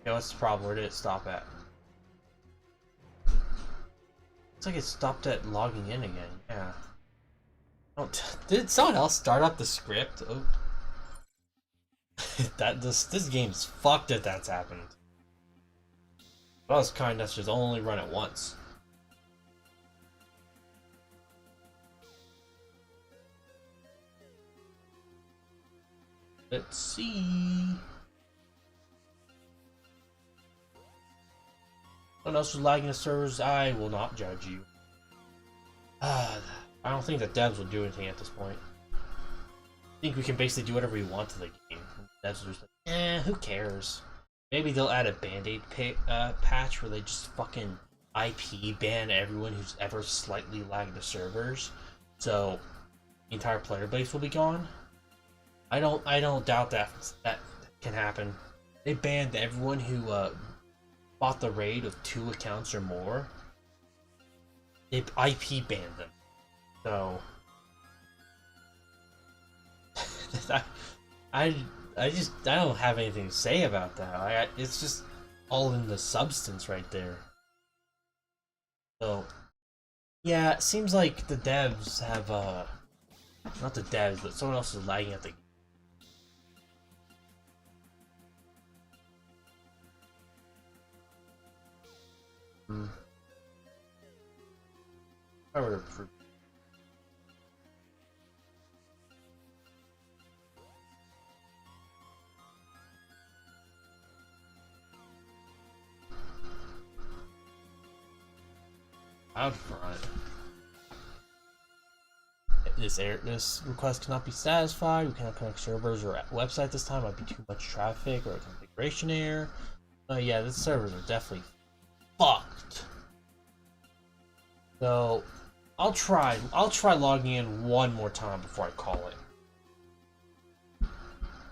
A: Okay, what's the problem? Where did it stop at? Looks like it stopped at logging in again. Yeah. Oh, did someone else start up the script? Oh. This game's fucked if that's happened. That was kind enough to just only run it once. Let's see. Someone else was lagging the servers. I will not judge you. I don't think the devs will do anything at this point. I think we can basically do whatever we want to the game. The devs are just like, who cares? Maybe they'll add a band-aid patch where they just fucking IP ban everyone who's ever slightly lagged the servers, so the entire player base will be gone. I don't doubt that can happen. They banned everyone who bought the raid of 2 accounts or more. They IP banned them. So I don't have anything to say about that. It's just all in the substance right there. So yeah, it seems like the devs have not the devs, but someone else is lagging at the out front. This request cannot be satisfied. We cannot connect servers or website this time. Might be too much traffic or a configuration error. Yeah, the servers are definitely fucked. So I'll try logging in one more time before I call it.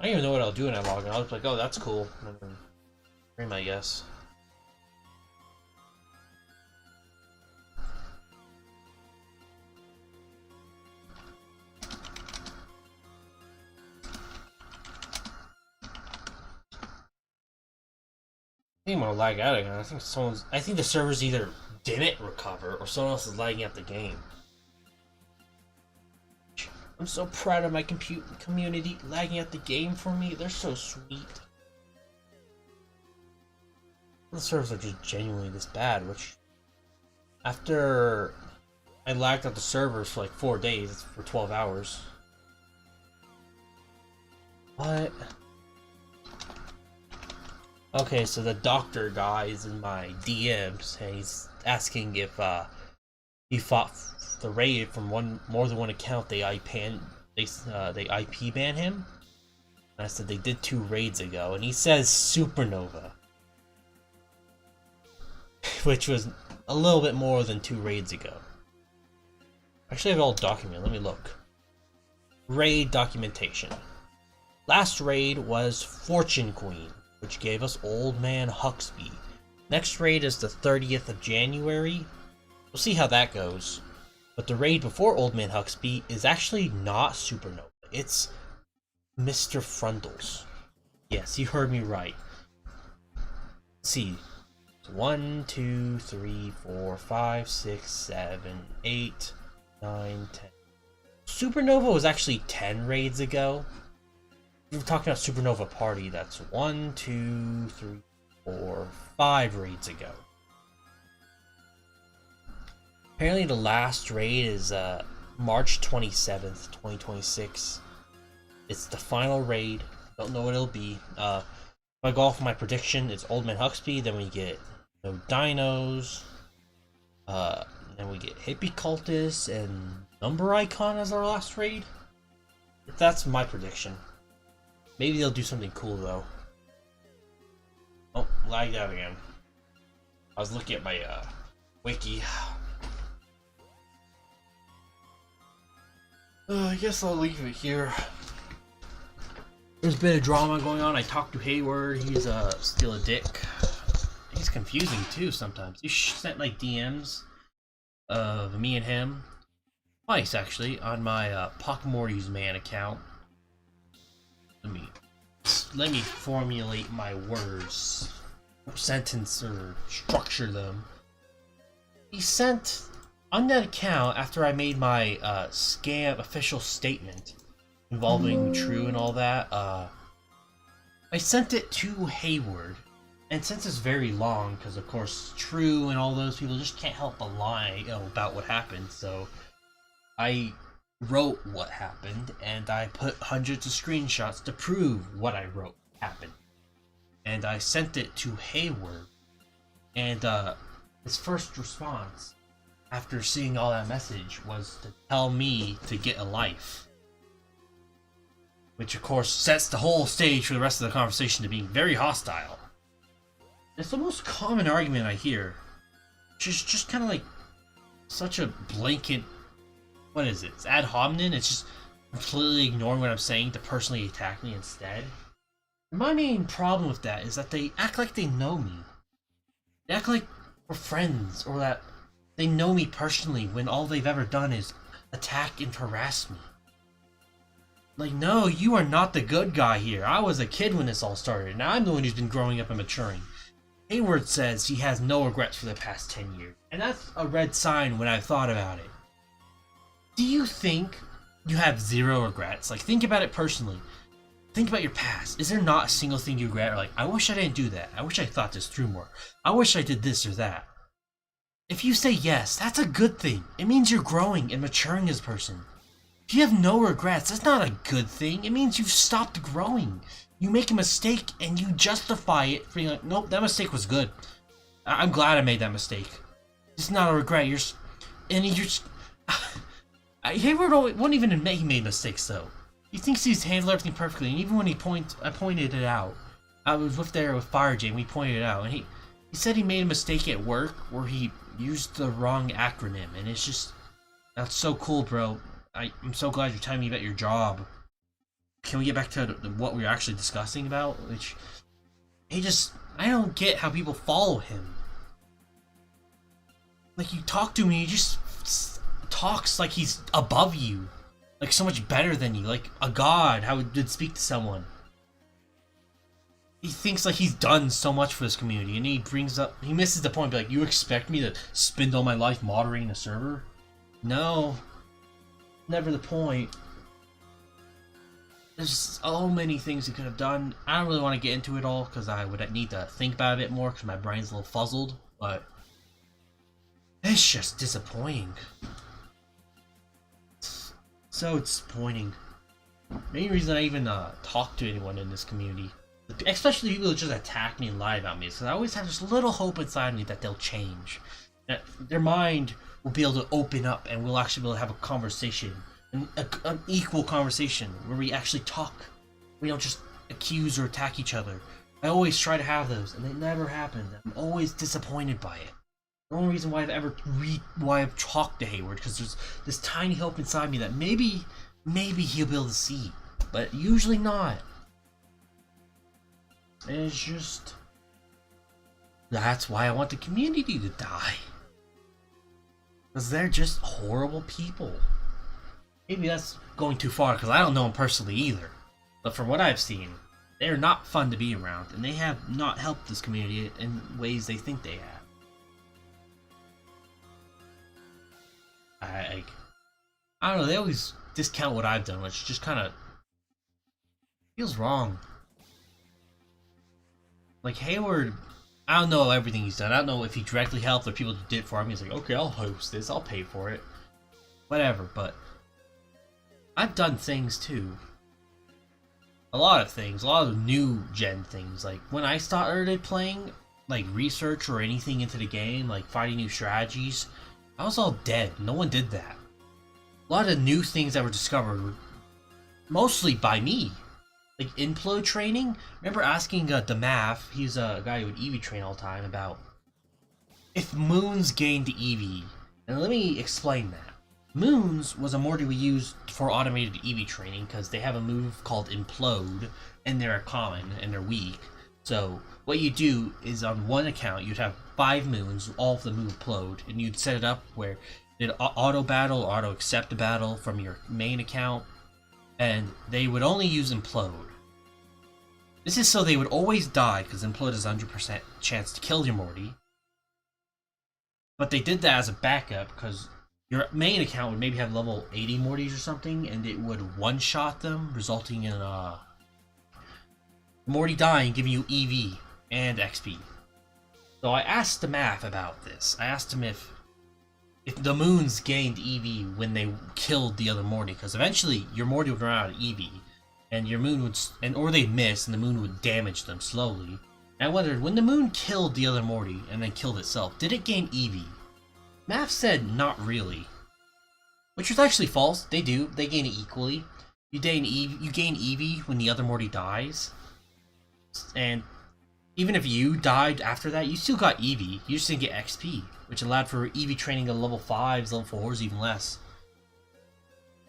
A: I don't even know what I'll do when I log in. I'll just be like, oh, that's cool, and then stream, I guess. I think I'm gonna lag out again. I think the servers either didn't recover or someone else is lagging out the game. I'm so proud of my community lagging out the game for me. They're so sweet. The servers are just genuinely this bad, which after I lagged out the servers for like 4 days for 12 hours. What? Okay, so the doctor guy is in my DMs and he's asking if he fought the raid from more than one account. They IP ban him. I said they did 2 raids ago, and he says Supernova. Which was a little bit more than 2 raids ago. Actually, I have it all documented. Let me look. Raid documentation. Last raid was Fortune Queen, which gave us Old Man Huxby. Next raid is the 30th of January. We'll see how that goes. But the raid before Old Man Huxby is actually not Supernova. It's Mr. Frundles. Yes, you heard me right. Let's see. 1, 2, 3, 4, 5, 6, 7, 8, 9, 10. Supernova was actually 10 raids ago. We were talking about Supernova Party. That's 1, 2, 3, 4, 5 raids ago. Apparently the last raid is March 27th, 2026. It's the final raid. Don't know what it'll be. If I go off my prediction, it's Old Man Huxby, then we get no dinos, then we get hippie cultists and number icon as our last raid. That's my prediction. Maybe they'll do something cool though. Oh, lagged out again. I was looking at my wiki. I guess I'll leave it here. There's a bit of drama going on. I talked to Hayward. He's still a dick. He's confusing too sometimes. He sent like DMs of me and him twice actually on my Mortys man account. Let me formulate my words, sentence or structure them. He sent on that account after I made my scam official statement involving True and all that. I sent it to Hayward, and since it's very long, because of course True and all those people just can't help but lie, about what happened. So I wrote what happened, and I put hundreds of screenshots to prove what I wrote happened. And I sent it to Hayward, and his first response after seeing all that message was to tell me to get a life. Which of course sets the whole stage for the rest of the conversation to being very hostile. It's the most common argument I hear. Just kind of like such a blanket, what is it? It's ad hominem. It's just completely ignoring what I'm saying to personally attack me instead. My main problem with that is that they act like they know me. They act like we're friends, or that they know me personally when all they've ever done is attack and harass me. Like, no, you are not the good guy here. I was a kid when this all started. Now I'm the one who's been growing up and maturing. Hayward says he has no regrets for the past 10 years. And that's a red sign when I've thought about it. Do you think you have 0 regrets? Like, think about it personally. Think about your past. Is there not a single thing you regret? Or like, I wish I didn't do that. I wish I thought this through more. I wish I did this or that. If you say yes, that's a good thing. It means you're growing and maturing as a person. If you have no regrets, that's not a good thing. It means you've stopped growing. You make a mistake and you justify it for being like, nope, that mistake was good. I'm glad I made that mistake. It's not a regret. You're just... Hayward won't even admit he made mistakes though. He thinks he's handled everything perfectly, and even when I pointed it out. I was there with Fire Jam, we pointed it out, and he said he made a mistake at work where he used the wrong acronym, and it's just... That's so cool, bro. I'm so glad you're telling me about your job. Can we get back to what we were actually discussing about? Which, I don't get how people follow him. Like, you talk to him and he just talks like he's above you. Like, so much better than you. Like, a god, how he would speak to someone. He thinks like he's done so much for this community, and he misses the point, be like, you expect me to spend all my life moderating a server? No. Never the point. There's so many things he could have done. I don't really want to get into it all because I would need to think about it a bit more because my brain's a little fuzzled, but it's just disappointing. So disappointing. Main reason I even talk to anyone in this community, especially people who just attack me and lie about me, is because I always have this little hope inside me that they'll change. That their mind will be able to open up and we'll actually be able to have a conversation. An equal conversation where we actually talk. We don't just accuse or attack each other. I always try to have those, and they never happen. I'm always disappointed by it. The only reason why I've talked to Hayward, because there's this tiny hope inside me that maybe he'll be able to see, but usually not. And it's just, that's why I want the community to die, because they're just horrible people. Maybe that's going too far, because I don't know them personally either, but from what I've seen, they're not fun to be around, and they have not helped this community in ways they think they have. I don't know, they always discount what I've done, which just kind of feels wrong. Like, Hayward, I don't know everything he's done. I don't know if he directly helped or people did it for him. He's like, okay, I'll host this, I'll pay for it. Whatever, but I've done things too. A lot of things, a lot of new gen things. Like, when I started playing, like, research or anything into the game, like finding new strategies, I was all dead. No one did that. A lot of new things that were discovered were mostly by me. Like implode training. Remember asking Demaf, he's a guy who would EV train all the time, about if moons gained EV. And let me explain that. Moons was a Morty we used for automated EV training because they have a move called implode, and they're common and they're weak. So what you do is on one account you'd have 5 moons, all of them implode, and you'd set it up where it auto battle or auto accept a battle from your main account, and they would only use implode. This is so they would always die because implode is 100% chance to kill your Morty. But they did that as a backup because your main account would maybe have level 80 Mortys or something, and it would one-shot them, resulting in Morty dying, giving you EV and XP. So I asked the math about this. I asked him if the moons gained EV when they killed the other Morty, because eventually your Morty would run out of EV, and your moon would, or they'd miss, and the moon would damage them slowly. And I wondered, when the moon killed the other Morty and then killed itself, did it gain EV? Math said not really, which was actually false. They do. They gain it equally. You gain EV when the other Morty dies, and even if you died after that, you still got EV. You just didn't get XP, which allowed for EV training at level 5s, level 4s, even less.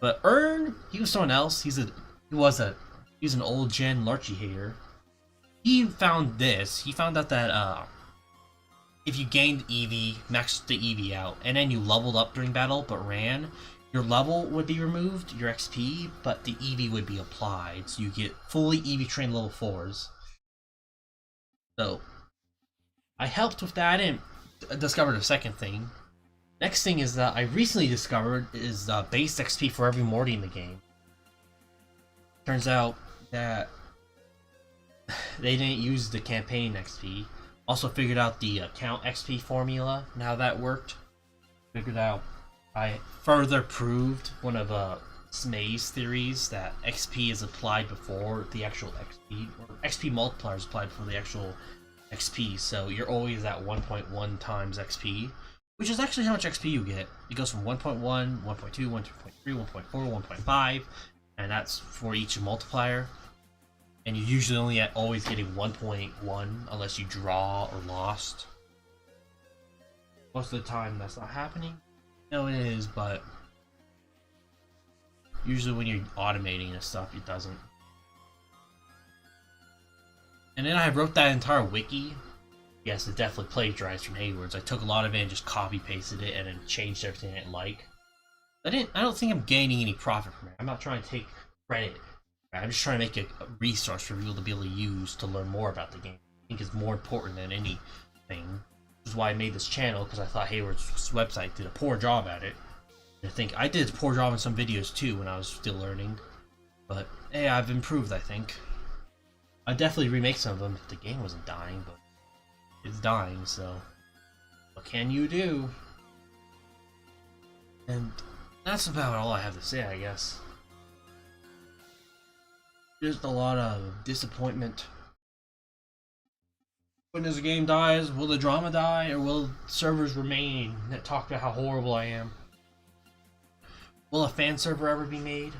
A: But Ern, he was someone else. He was an old gen Larchy hater. He found this. He found out that if you gained EV, maxed the EV out, and then you leveled up during battle but ran, your level would be removed, your XP, but the EV would be applied, so you get fully EV trained level 4s. So, I helped with that and discovered a second thing. Next thing is that I recently discovered is base XP for every Morty in the game. Turns out that they didn't use the campaign XP. Also figured out the account XP formula and how that worked. I further proved one of Smay's theories that XP is applied before the actual XP, or XP multiplier is applied before the actual XP, so you're always at 1.1 times XP, which is actually how much XP you get. It goes from 1.1, 1.2, 1.3, 1.4, 1.5, and that's for each multiplier. And you're usually only always getting 1.1 unless you draw or lost. Most of the time that's not happening. No, it is, but usually when you're automating and stuff, it doesn't. And then I wrote that entire wiki. Yes, it definitely plagiarized from Hayward's. I took a lot of it and just copy pasted it and then changed everything I didn't like. I don't think I'm gaining any profit from it. I'm not trying to take credit. I'm just trying to make a resource for people to be able to use to learn more about the game. I think it's more important than anything. Which is why I made this channel, because I thought Hayward's website did a poor job at it. And I think I did a poor job in some videos too when I was still learning. But hey, I've improved, I think. I'd definitely remake some of them if the game wasn't dying, but it's dying, so what can you do? And that's about all I have to say, I guess. Just a lot of disappointment. When this game dies, will the drama die, or will servers remain that talk about how horrible I am? Will a fan server ever be made?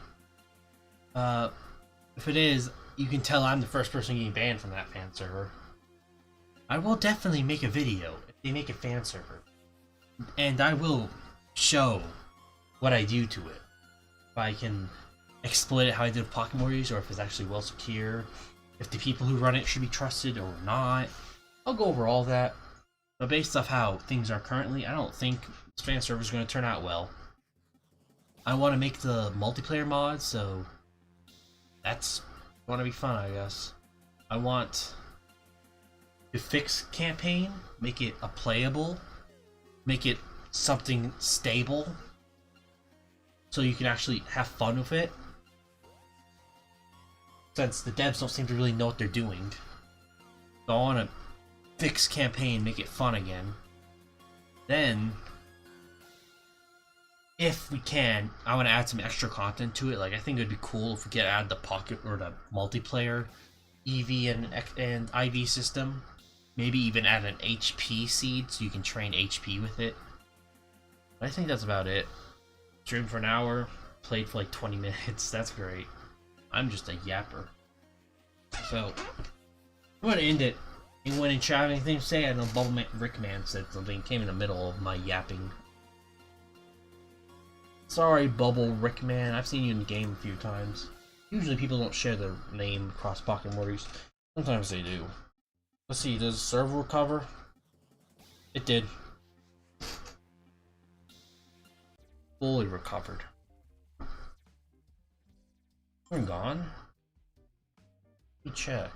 A: If it is, you can tell I'm the first person getting banned from that fan server. I will definitely make a video if they make a fan server. And I will show what I do to it. If I can exploit it how I did with Pocket Mortys, or if it's actually well secure, if the people who run it should be trusted or not. I'll go over all that. But based off how things are currently, I don't think this fan server is going to turn out well. I want to make the multiplayer mod, so that's going to be fun, I guess. I want to fix campaign, make it a playable, make it something stable, so you can actually have fun with it. Since the devs don't seem to really know what they're doing. So I want to fix campaign, make it fun again. Then, if we can, I want to add some extra content to it. Like, I think it would be cool if we could add the pocket or the multiplayer EV and IV system. Maybe even add an HP seed so you can train HP with it. But I think that's about it. Streamed for an hour, played for like 20 minutes. That's great. I'm just a yapper. So, I'm gonna end it. Anyone in chat have anything to say? I know Rickman said something, came in the middle of my yapping. Sorry, Bubble Rickman. I've seen you in the game a few times. Usually people don't share their name across Pocket Mortys. Sometimes they do. Let's see, does the server recover? It did. Fully recovered. I'm gone. Let me check.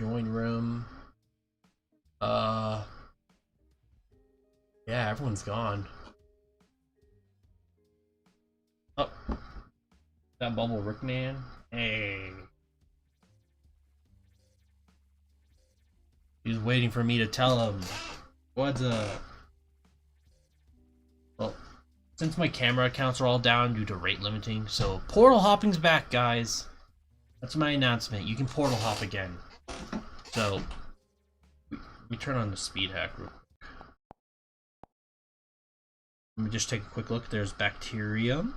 A: Join room. Yeah, everyone's gone. Oh, that Bubble Rickman. Hey. He's waiting for me to tell him. What's up? Well, since my camera accounts are all down due to rate limiting, so portal hopping's back, guys. That's my announcement. You can portal hop again. So, let me turn on the speed hack real quick. Let me just take a quick look. There's Bacterium.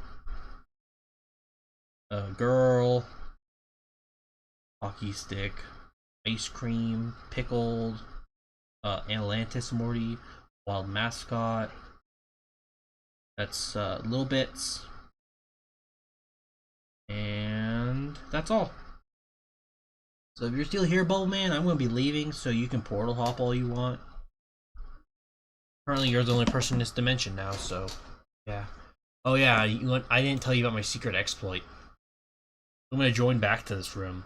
A: Girl. Hockey stick. Ice cream. Pickled. Atlantis Morty. Wild mascot. That's little bits. And that's all. So if you're still here, Bubble Man, I'm gonna be leaving, so you can portal hop all you want. Currently, you're the only person in this dimension now, so yeah. Oh yeah, I didn't tell you about my secret exploit. I'm gonna join back to this room,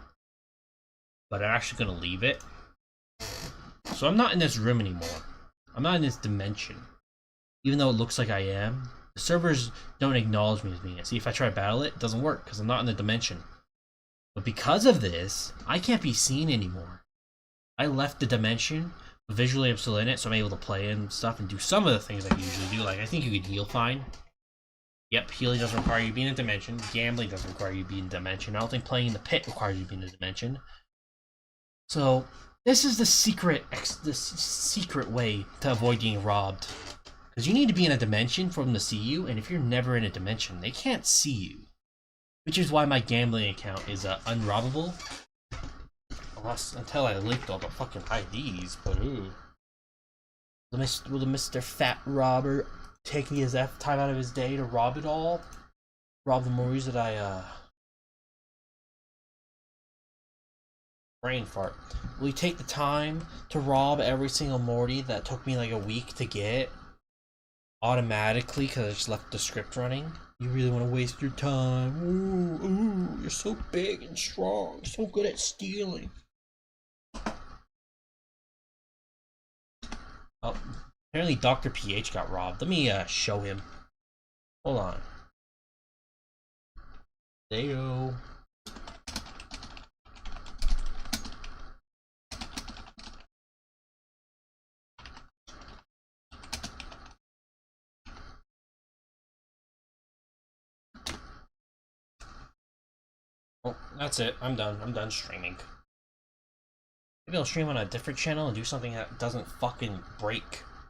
A: but I'm actually gonna leave it. So I'm not in this room anymore. I'm not in this dimension, even though it looks like I am. The servers don't acknowledge me as being it. See, if I try to battle it, it doesn't work because I'm not in the dimension. But because of this, I can't be seen anymore. I left the dimension, but visually I'm still in it, so I'm able to play and stuff and do some of the things I usually do. Like, I think you could heal fine. Yep, healing doesn't require you being in a dimension. Gambling doesn't require you being in a dimension. I don't think playing in the pit requires you being in a dimension. So, this is the secret way to avoid getting robbed. Because you need to be in a dimension for them to see you, and if you're never in a dimension, they can't see you. Which is why my gambling account is unrobbable. Until I leaked all the fucking IDs, but ooh. Will the Mr. Fat Robber take his time out of his day to rob it all? Rob the Mortys that I, brain fart. Will he take the time to rob every single Morty that took me like a week to get? Automatically, because I just left the script running? You really want to waste your time? Ooh, you're so big and strong, so good at stealing. Oh, apparently Dr. PH got robbed. Let me show him. Hold on. There you go. Well, that's it. I'm done. I'm done streaming. Maybe I'll stream on a different channel and do something that doesn't fucking break